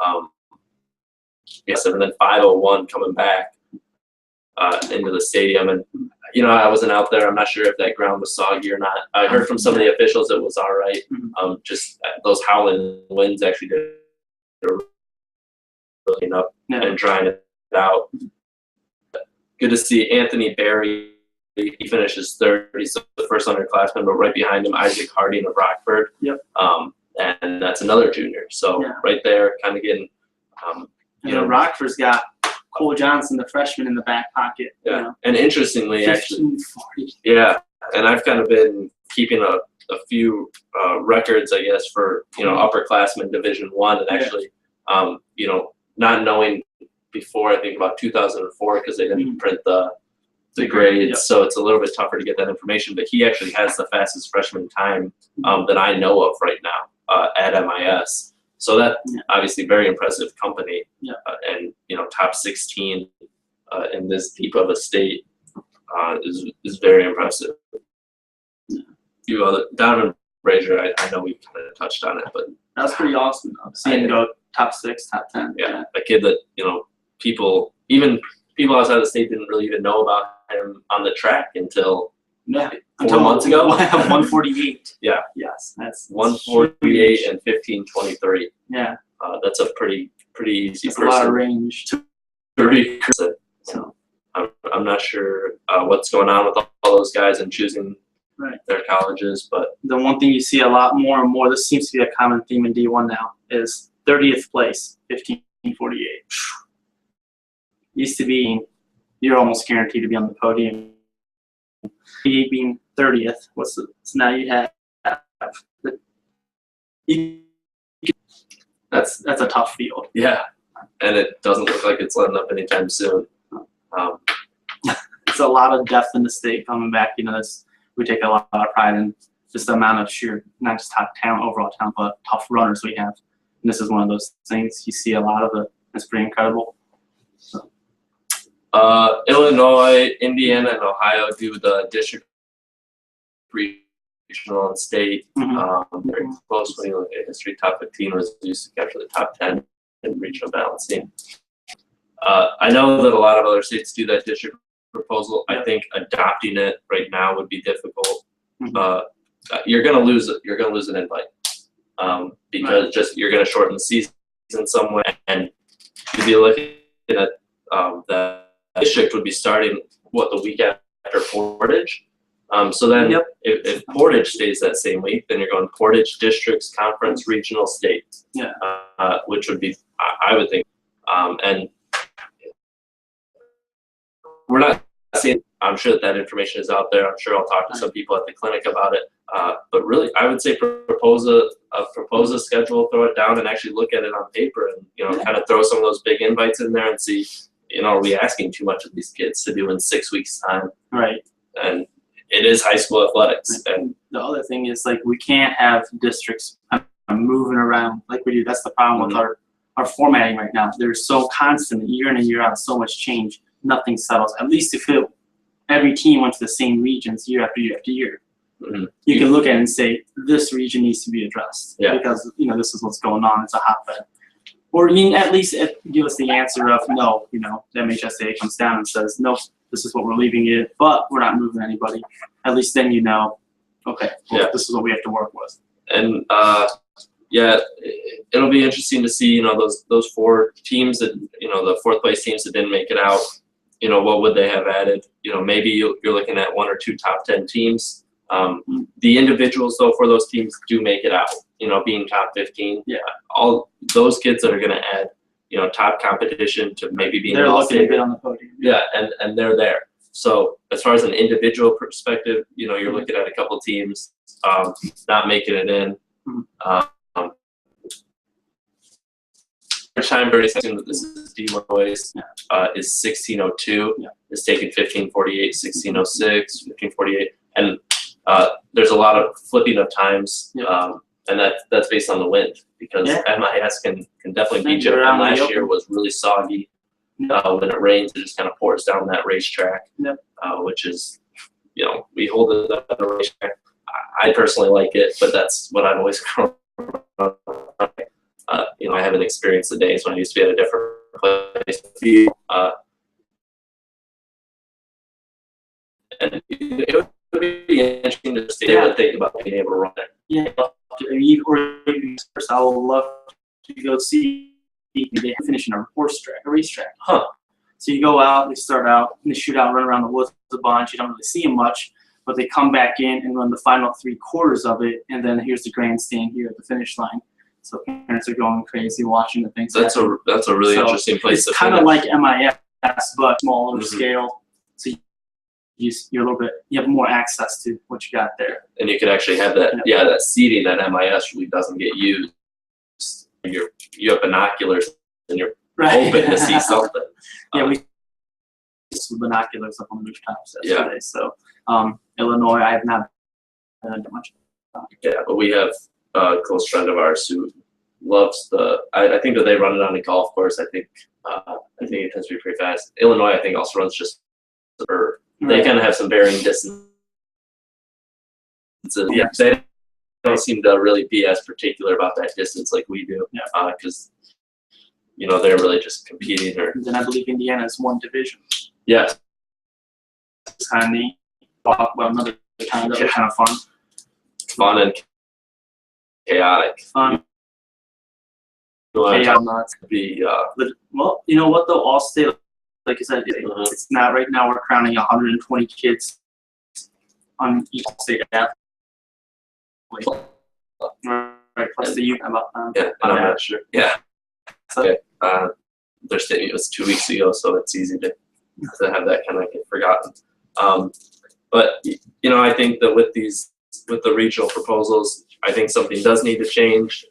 Yes, and then 5:01 coming back into the stadium, and I wasn't out there. I'm not sure if that ground was soggy or not. I heard from some of the officials it was all right. Just those howling winds actually did really up and drying it out. Good to see Anthony Berry. He finishes third. He's the first underclassman, but right behind him, Isaac Harding of Rockford. Yep. And that's another junior. So right there, kind of getting. Rockford's got Cole Johnson, the freshman, in the back pocket. Yeah. And interestingly, 15, actually, and I've kind of been keeping a few records, I guess, for upperclassmen Division I, and actually, not knowing before, I think about 2004, because they didn't print the grades, so it's a little bit tougher to get that information. But he actually has the fastest freshman time that I know of right now at MIS. So that obviously very impressive company, and top 16 in this deep of a state is very impressive. Donovan Brazier, I know we kind of touched on it, but that's pretty awesome. Seeing him go top 6, top 10. Yeah, a kid that people outside the state didn't really even know about him on the track until 4 months ago. 148. Yeah. Yes, that's 148 and 15:23. Yeah. That's a pretty easy. That's a lot of range to be. So I'm not sure what's going on with all those guys and choosing their colleges, but the one thing you see a lot more and more, this seems to be a common theme in D1 now, is 30th place, 15:48. Used to be you're almost guaranteed to be on the podium. Being 30th, so now you have that's a tough field. Yeah, and it doesn't look like it's letting up anytime soon. It's a lot of depth in the state coming back. We take a lot of pride in just the amount of sheer, not just top talent, overall talent, but tough runners we have. And this is one of those things. You see a lot of it. It's pretty incredible. So. Illinois, Indiana, and Ohio do the district regional and state. Very close when you look at history. Top 15 was used to capture the top 10 in regional balancing. I know that a lot of other states do that district proposal. I think adopting it right now would be difficult. You're gonna lose it. You're gonna lose an invite because you're gonna shorten the season in some way, and you'd be looking at the district would be starting the week after Portage. So then if Portage stays that same week, then you're going Portage, districts, conference, regional, state. Which would be, I would think, and we're not seeing. I'm sure that information is out there. I'm sure I'll talk to some people at the clinic about it. But really, I would say propose a schedule, throw it down, and actually look at it on paper, and kind of throw some of those big invites in there and see, are we asking too much of these kids to do in 6 weeks' time? Right. And it is high school athletics. And the other thing is, we can't have districts moving around like we do. That's the problem with our formatting right now. There's so constant, year in and year out, so much change. Nothing settles. At least if every team went to the same regions year after year after year, you can look at it and say, this region needs to be addressed because this is what's going on. It's a hotbed. Or at least give us the answer of no. The MHSA comes down and says, no, this is what we're leaving it, but we're not moving anybody. At least then okay, this is what we have to work with. And it'll be interesting to see those 4 teams that the 4th place teams that didn't make it out. What would they have added? Maybe you're looking at 1 or 2 top 10 teams. The individuals though for those teams do make it out. Being top 15. All those kids that are going to add, top competition to maybe being they're looking to get on the podium. And they're there. So as far as an individual perspective, you're looking at a couple teams not making it in. Time very soon that this is D1 boys is 1602. It's taken 1548, 1606, 1548, and there's a lot of flipping of times. and that's based on the wind, because MIS can definitely beat you. And last year was really soggy. When it rains, it just kind of pours down that racetrack, which is, we hold it at the racetrack. I personally like it, but that's what I've always grown up. I haven't experienced the days when I used to be at a different place. And it would be interesting to see what they think about being able to run it. Yeah, I would love to go see they finish in a racetrack. Huh. So you go out, they start out, and they shoot out, run around the woods a bunch. You don't really see them much, but they come back in and run the final 3/4 of it, and then here's the grandstand here at the finish line. So parents are going crazy watching the things. That's a really interesting place. It's kind of like MIS, but smaller scale. So you're a little bit, you have more access to what you got there. And you could actually have that, that seating that MIS really doesn't get used. You have binoculars and you're hoping to see something. We some binoculars up on the rooftops yesterday. So Illinois, I have not done much. But we have a close friend of ours who loves I think that they run it on a golf course. I think it tends to be pretty fast. Illinois, I think, also runs just they kind of have some varying distances. They don't seem to really be as particular about that distance like we do, because they're really just competing. And then I believe Indiana is one division. Yes. It's kind of neat. Well, another kind of fun. Fun and chaotic. Fun. Be well, you know what though? All state, like I said, it's not right now. We're crowning 120 kids on each state athlete. Right, plus the youth about them. I'm not sure. Yeah. Okay. Their state meet was 2 weeks ago, so it's easy to have that kind of get forgotten. But I think that with the regional proposals, I think something does need to change.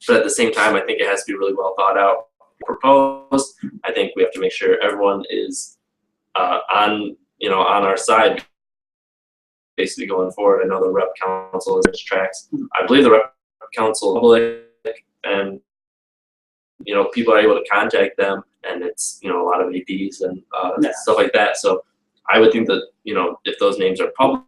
But at the same time, I think it has to be really well thought out, proposed. I think we have to make sure everyone is on our side, basically going forward. I know the rep council is tracks. I believe the rep council public, and people are able to contact them, and it's a lot of ADs and stuff like that. So I would think that if those names are public,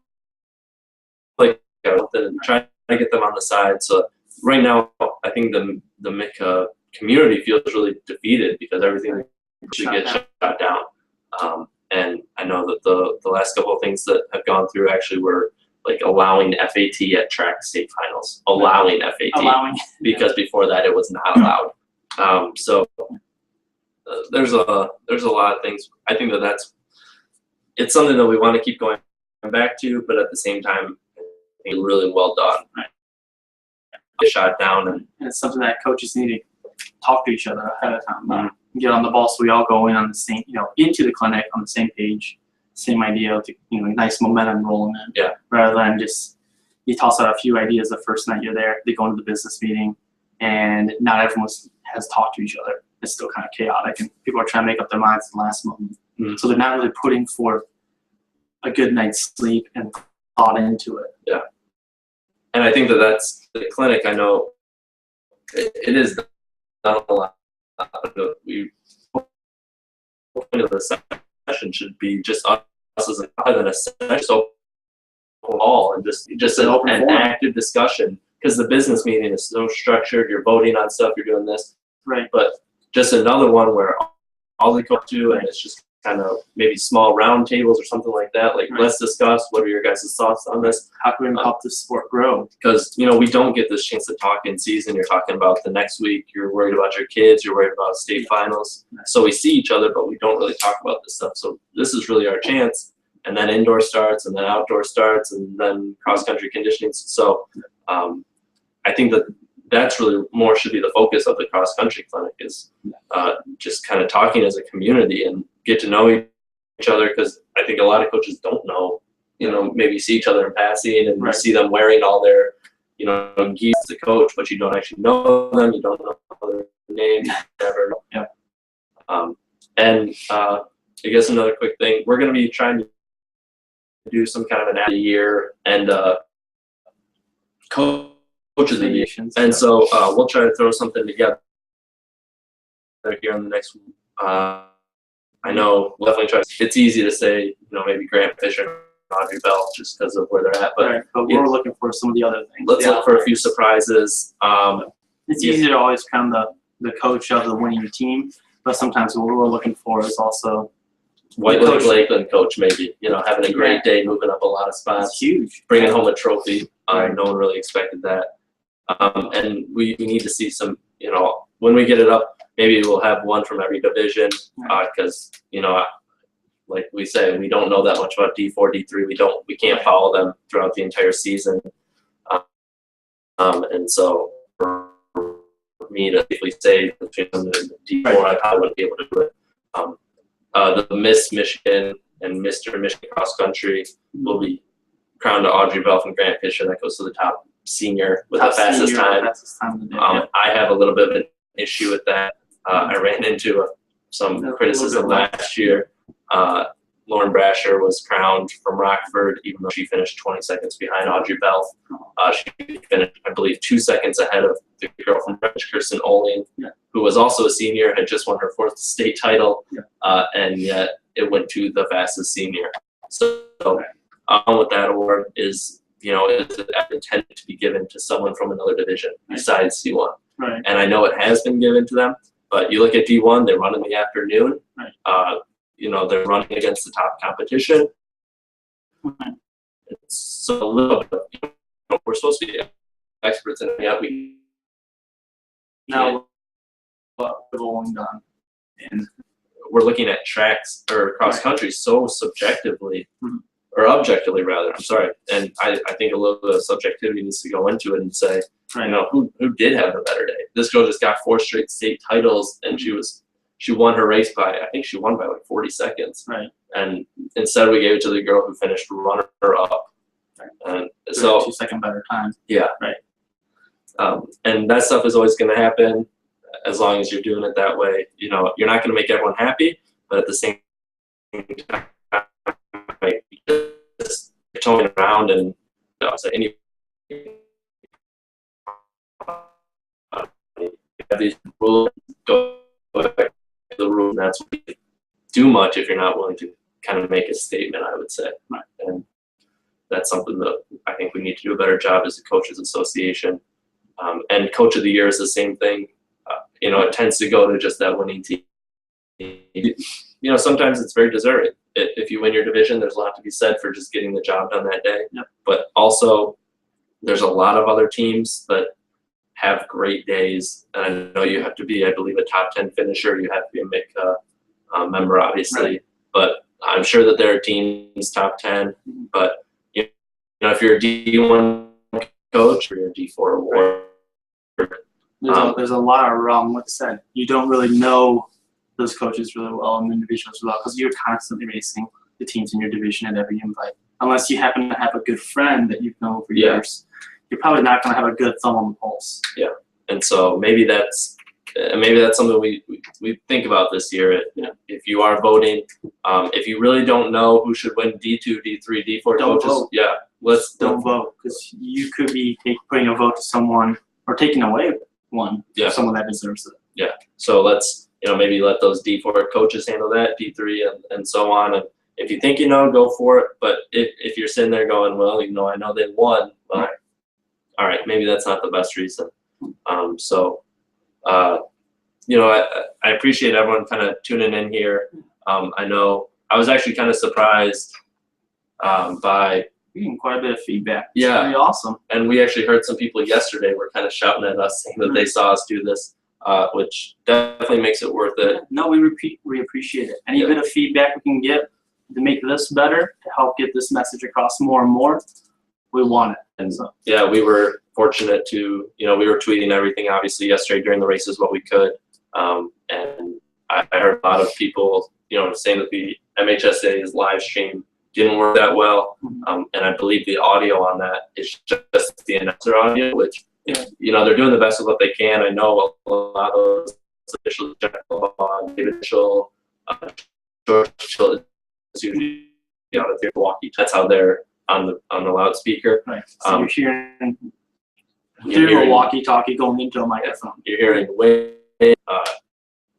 then try to get them on the side. So right now, I think the MICA community feels really defeated because everything should get shut down. And I know that the last couple of things that have gone through actually were like allowing FAT at track state finals, allowing FAT, because before that it was not allowed. So there's a lot of things. I think it's something that we want to keep going back to, but at the same time, I think it's really well done. Shot down, and it's something that coaches need to talk to each other ahead of time. Get on the ball so we all go in on the same, into the clinic on the same page, same idea to, nice momentum rolling in. Yeah. Rather than just you toss out a few ideas the first night you're there, they go into the business meeting, and not everyone has talked to each other. It's still kind of chaotic, and people are trying to make up their minds at the last moment. So they're not really putting forth a good night's sleep and thought into it. Yeah. And I think that's the clinic. I know it is not a lot. We point of the session should be just us as a session, so all and just an open and active discussion, because the business meeting is so structured. You're voting on stuff. You're doing this, right? But just another one where all they come to, and it's just kind of maybe small round tables or something like that. Like, let's discuss what are your guys' thoughts on this? How can we help this sport grow? Because, we don't get this chance to talk in season. You're talking about the next week. You're worried about your kids. You're worried about state finals. So we see each other, but we don't really talk about this stuff. So this is really our chance. And then indoor starts, and then outdoor starts, and then cross-country conditioning. So I think that's really more should be the focus of the cross-country clinic, is just kind of talking as a community and get to know each other, because I think a lot of coaches don't know, maybe see each other in passing, and you see them wearing all their, gear as a coach, but you don't actually know them, you don't know their name, whatever. Yeah. And I guess another quick thing, we're going to be trying to do some kind of an year and coach coach of the year. And so we'll try to throw something together here in the next. I know we'll definitely try. It's easy to say, you know, maybe Grant Fisher, Audrey Bell, just because of where they're at. But, right, but we're looking for some of the other things. Let's look for a few surprises. It's easy to always crown the coach of the winning team, but sometimes what we're looking for is also White Lake Lakeland coach, maybe, you know, having a great day, moving up a lot of spots. It's huge. Bringing home a trophy. No one really expected that. And we need to see some, you know, when we get it up, maybe we'll have one from every division because, you know, like we say, we don't know that much about D4, D3. We can't follow them throughout the entire season. And so for me to safely say between them and D4, I probably wouldn't be able to do it. The Miss Michigan and Mr. Michigan cross country will be crowned to Audrey Bell from Grant Fisher. That goes to the top senior with the fastest time. I have a little bit of an issue with that. I ran into some criticism last year. Lauren Brasher was crowned from Rockford, even though she finished 20 seconds behind Audrey Bell. She finished, I believe, 2 seconds ahead of the girl from French, Kirsten Oling, who was also a senior, had just won her 4th state title, and yet it went to the fastest senior. So with that award is, you know, it's intended to be given to someone from another division besides C1. And I know it has been given to them, but you look at D1, they run in the afternoon. You know, they're running against the top competition. So a little bit, you know, we're supposed to be experts in it. We now what we've only done, and we're looking at tracks or cross country so subjectively, or objectively rather. I'm sorry, and I think a little bit of subjectivity needs to go into it and say, you know, who did have a better day? This girl just got 4 straight state titles, and she won her race by, I think she won by like 40 seconds. And instead we gave it to the girl who finished runner-up. And so 2-second better time. And that stuff is always going to happen as long as you're doing it that way. You know, you're not going to make everyone happy, but at the same time, like, just towing around and have these rules go back to the rule, and that's what you do much if you're not willing to kind of make a statement, I would say. And that's something that I think we need to do a better job as a coaches association. And coach of the year is the same thing. You know, it tends to go to just that winning team. You know, sometimes it's very deserving. If you win your division, there's a lot to be said for just getting the job done that day. But also, there's a lot of other teams that have great days. And I know you have to be, I believe, a top 10 finisher. You have to be a MIC member, obviously. But I'm sure that there are teams top 10. But you know, if you're a D1 coach or you're a D4 award, there's a lot of what's said. You don't really know those coaches really well and the individuals well because you're constantly racing the teams in your division at every invite. Unless you happen to have a good friend that you've known for years, you're probably not going to have a good thumb on the pulse. And so maybe that's something we think about this year. If you are voting, if you really don't know who should win D2, D3, D4 don't coaches, vote. Don't vote because you could be putting a vote to someone or taking away one for someone that deserves it. So let's, you know, maybe let those D4 coaches handle that, D3 and so on. And if you think you know, go for it. But if you're sitting there going, well, you know, I know they won, well, all right, maybe that's not the best reason. You know, I appreciate everyone kind of tuning in here. I know I was actually kind of surprised by quite a bit of feedback. It's pretty awesome. And we actually heard some people yesterday were kind of shouting at us saying that they saw us do this, which definitely makes it worth it. No, we appreciate it. Any bit of feedback we can get to make this better, to help get this message across more and more, we want it. And so, we were fortunate to, you know, we were tweeting everything obviously yesterday during the races what we could. And I heard a lot of people, you know, saying that the MHSA's live stream didn't work that well. And I believe the audio on that is just the announcer audio, which, you know, they're doing the best with what they can. I know a lot of those officials, David Mitchell, George Mitchell, is usually out of Milwaukee. That's how they're on the loudspeaker. So you're hearing Through a walkie-talkie going into a microphone. You're hearing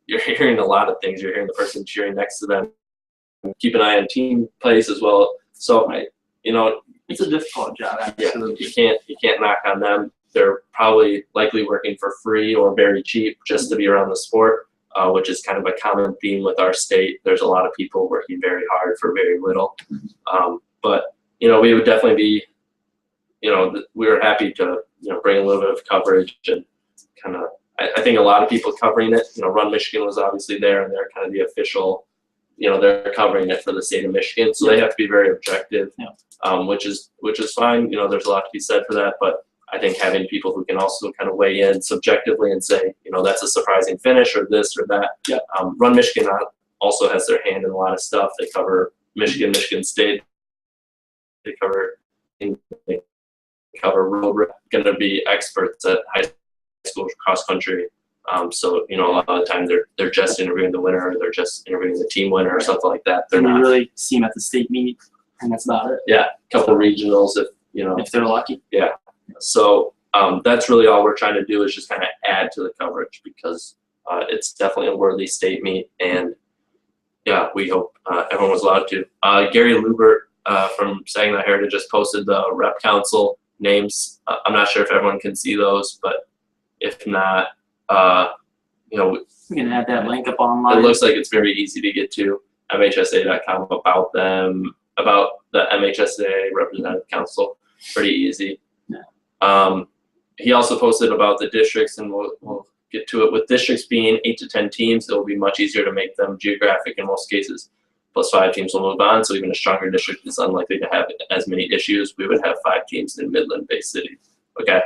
you're hearing a lot of things. You're hearing the person cheering next to them. Keep an eye on team plays as well. So it's a difficult job. Actually. Yeah, you can't knock on them. They're probably likely working for free or very cheap just to be around the sport, which is kind of a common theme with our state. There's a lot of people working very hard for very little. But we would definitely be, we were happy to bring a little bit of coverage and kind of. I think a lot of people covering it. Run Michigan was obviously there, and they're kind of the official. They're covering it for the state of Michigan, so they have to be very objective, which is fine. There's a lot to be said for that, but I think having people who can also kind of weigh in subjectively and say, that's a surprising finish or this or that. Yeah. Run Michigan also has their hand in a lot of stuff. They cover Michigan State. They cover road. Going to be experts at high school cross country. So a lot of the time they're just interviewing the winner, or they're just interviewing the team winner, or something like that. They're not really see them at the state meet, and that's about it. Yeah, a couple regionals if they're lucky. Yeah. So that's really all we're trying to do is just kind of add to the coverage, because it's definitely a worthy state meet, and we hope everyone was allowed to. Gary Lubert from Saginaw Heritage just posted the rep council names. I'm not sure if everyone can see those, but if not, we can add that link up online. It looks like it's very easy to get to MHSA.com about them, about the MHSA Representative Council. Pretty easy. Yeah. He also posted about the districts, and we'll get to it. With districts being 8 to 10 teams, it will be much easier to make them geographic in most cases. Plus 5 teams will move on, so even a stronger district is unlikely to have as many issues. We would have 5 teams in Midland-based cities. Okay.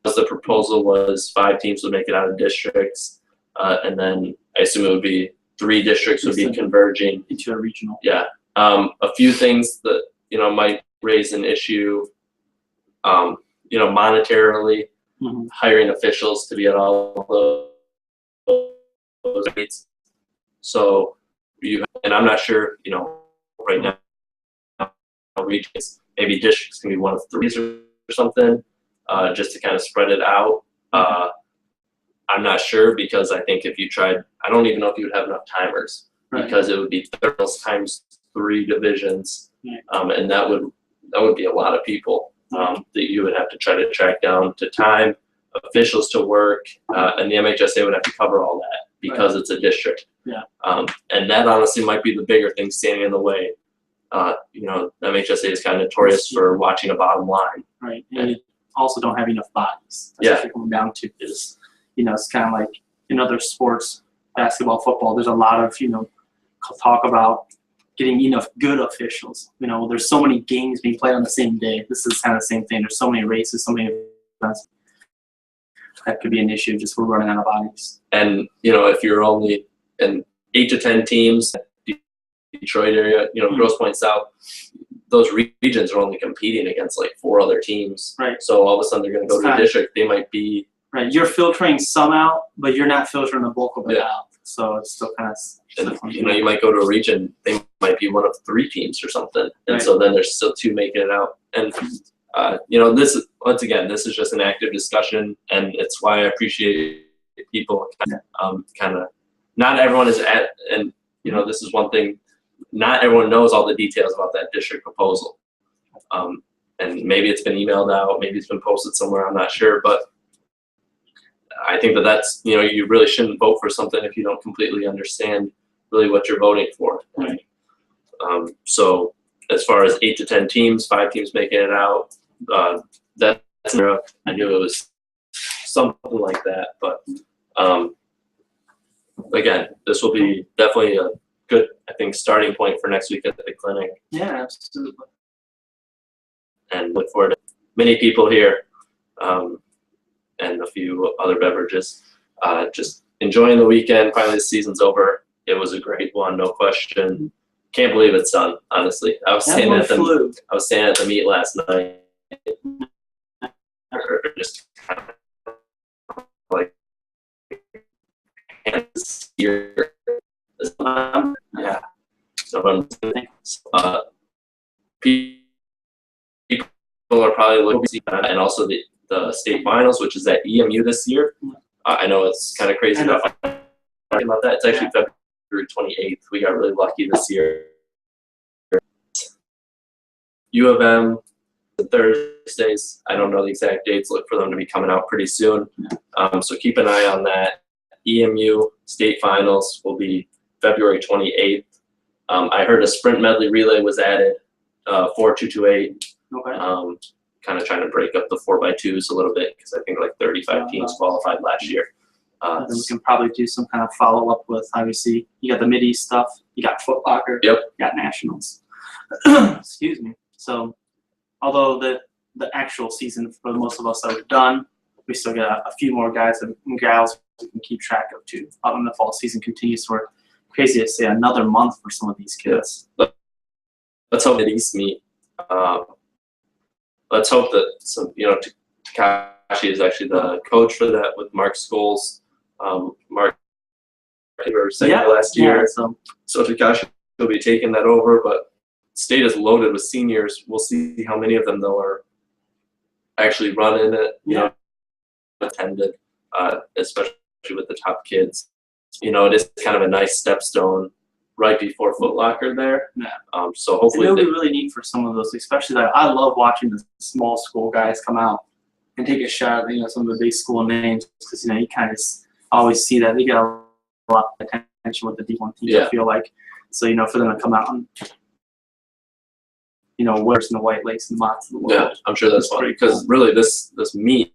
The proposal was 5 teams would make it out of districts, and then I assume it would be 3 districts would be converging into a regional. Yeah. A few things that might raise an issue. Monetarily, hiring officials to be at all those meets. So and I'm not sure, right now, regions, maybe districts can be one of 3 or something, just to kind of spread it out. I'm not sure, because I think if you tried, I don't even know if you would have enough timers, because it would be times 3 divisions, and that would be a lot of people that you would have to try to track down to time, officials to work, and the MHSA would have to cover all that because it's a district. Yeah. And that honestly might be the bigger thing standing in the way. The MHSA is kind of notorious for watching a bottom line. Right. And you also don't have enough bodies. That's what you're coming down to is, it's kind of like in other sports, basketball, football, there's a lot of, talk about getting enough good officials. There's so many games being played on the same day. This is kind of the same thing. There's so many races, so many events. That could be an issue, just we're running out of bodies. And, if you're only in 8 to 10 teams, Detroit area, Grosse Pointe South, those regions are only competing against like 4 other teams. Right. So all of a sudden they're going to go to a district. They might be. Right. You're filtering some out, but you're not filtering the bulk of it out. So it's still kind of. And, you might go to a region, they might be one of 3 teams or something. And so then there's still 2 making it out. And, this is, once again, this is just an active discussion, and it's why I appreciate people kind of, not everyone is at, and, this is one thing, not everyone knows all the details about that district proposal. And maybe it's been emailed out, maybe it's been posted somewhere, I'm not sure, but I think that's, you really shouldn't vote for something if you don't completely understand really what you're voting for. Right? So as far as 8 to 10 teams, 5 teams making it out, that's I knew it was something like that. But again, this will be definitely a good, I think, starting point for next week at the clinic. Yeah, absolutely. And look forward to many people here. And a few other beverages. Just enjoying the weekend. Finally, the season's over. It was a great one, no question. Can't believe it's done. Honestly, I was saying at the meet last night. Just kind of like yeah. So people are probably looking, and also the state finals, which is at EMU this year. I know it's kind of crazy about that. It's actually February 28th. We got really lucky this year. U of M, Thursdays. I don't know the exact dates. Look for them to be coming out pretty soon. So keep an eye on that. EMU state finals will be February 28th. I heard a sprint medley relay was added, 4-2-2-8. Okay. Kind of trying to break up the 4x2s a little bit because I think like 35 teams qualified last year. Then we can probably do some kind of follow up with, obviously, you got the Mid-East stuff, you got Foot Locker, Yep. you got Nationals. Excuse me. So, although the actual season for most of us are done, we still got a few more guys and gals we can keep track of too. When the fall season continues, we're crazy to say another month for some of these kids. Let's hope that East meet. Let's hope that some, Takashi is actually the coach for that with Mark Scholes. Mark were saying last year. Yeah, so Takashi will be taking that over, but state is loaded with seniors. We'll see how many of them though are actually running it, attended, especially with the top kids. It is kind of a nice stepstone right before Foot Locker there. Yeah. So hopefully it'll be really neat for some of those, especially I love watching the small school guys come out and take a shot at some of the big school names because you kind of always see that they get a lot of attention with the D1 teams. I feel like so for them to come out and Where's in the White Lakes and Motts of the world. Yeah, I'm sure that's fun because really this meet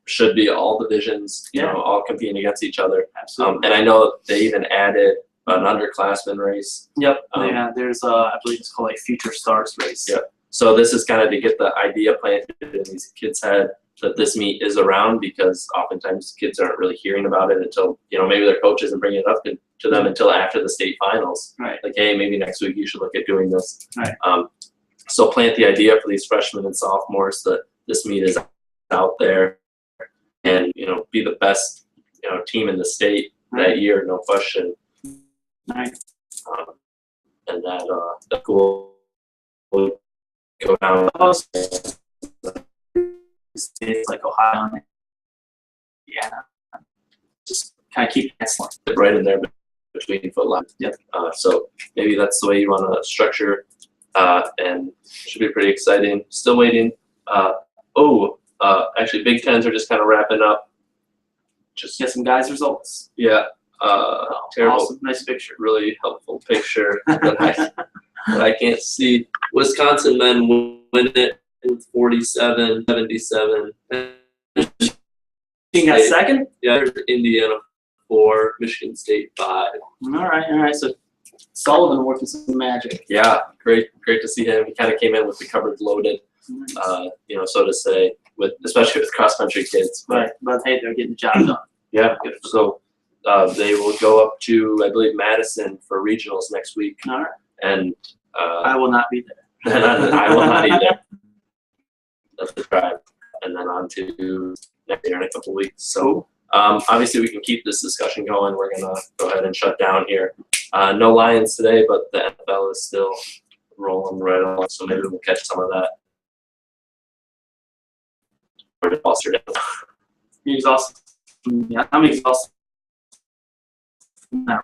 should be all divisions, all competing against each other. Absolutely. And I know they even added an underclassmen race. Yep. There's I believe it's called a Future Stars race. Yeah. So this is kind of to get the idea planted in these kids' head that this meet is around because oftentimes kids aren't really hearing about it until maybe their coach isn't bringing it up to them until after the state finals. Right. Like, hey, maybe next week you should look at doing this. Right. So plant the idea for these freshmen and sophomores that this meet is out there, and be the best team in the state that year, no question. Right. And that the school will go down. States like Ohio and Indiana, just kind of keep excellent right in there between Foot Locker. Yep. So maybe that's the way you want to structure, and should be pretty exciting. Still waiting. Actually, Big Tens are just kind of wrapping up. Just get some guys' results. Yeah. Terrible. Awesome. Nice picture. Really helpful picture that I can't see. Wisconsin men win it with 47-77. You got second? Yeah, there's Indiana 4, Michigan State 5. All right. So Sullivan working some magic. Yeah, great to see him. He kind of came in with the cupboard loaded, nice. So to say, especially with cross country kids. Right, but hey, they're getting the job done. Yeah. So they will go up to, I believe, Madison for regionals next week. All right. And I will not be there. I will not either. That's the drive, and then on to next year in a couple weeks. So obviously we can keep this discussion going. We're gonna go ahead and shut down here. No Lions today, but the NFL is still rolling right along. So maybe we'll catch some of that. You're exhausted. Yeah, I'm exhausted. Yeah.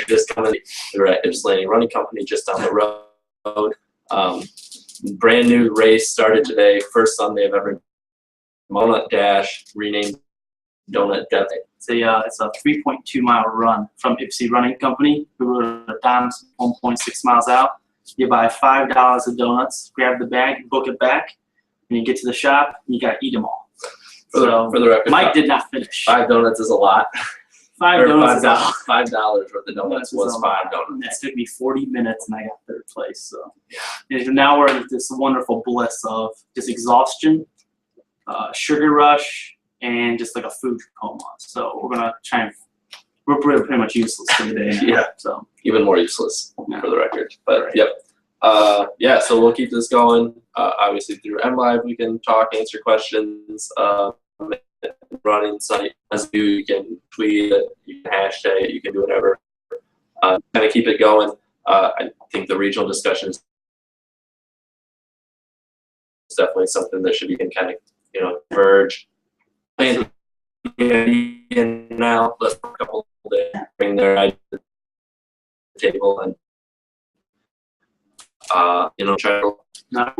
Just coming, we're at Ypsilanti Running Company just down the road. Brand new race started today. First Sunday I've ever Donut Dash, renamed Donut Death. It's a 3.2 mile run from Ypsi Running Company. We were at Dom's 1.6 miles out. You buy $5 of donuts, grab the bag, book it back, and you get to the shop and you gotta eat them all. For the record, Mike did not finish. 5 donuts is a lot. $5 worth of donuts was $5. Yeah, it took me 40 minutes and I got third place. So and now we're in this wonderful bliss of just exhaustion, sugar rush, and just like a food coma. So we're gonna try and we're pretty much useless for the day. Yeah. So even more useless for the record. But yep. So we'll keep this going. Obviously through MLive we can talk, answer questions. Running site as you can tweet it, you can hashtag it, you can do whatever. Kind of keep it going. I think the regional discussion is definitely something that should be in kind of, verge. And now let's for a couple of days, bring their idea to the table and, try to. No.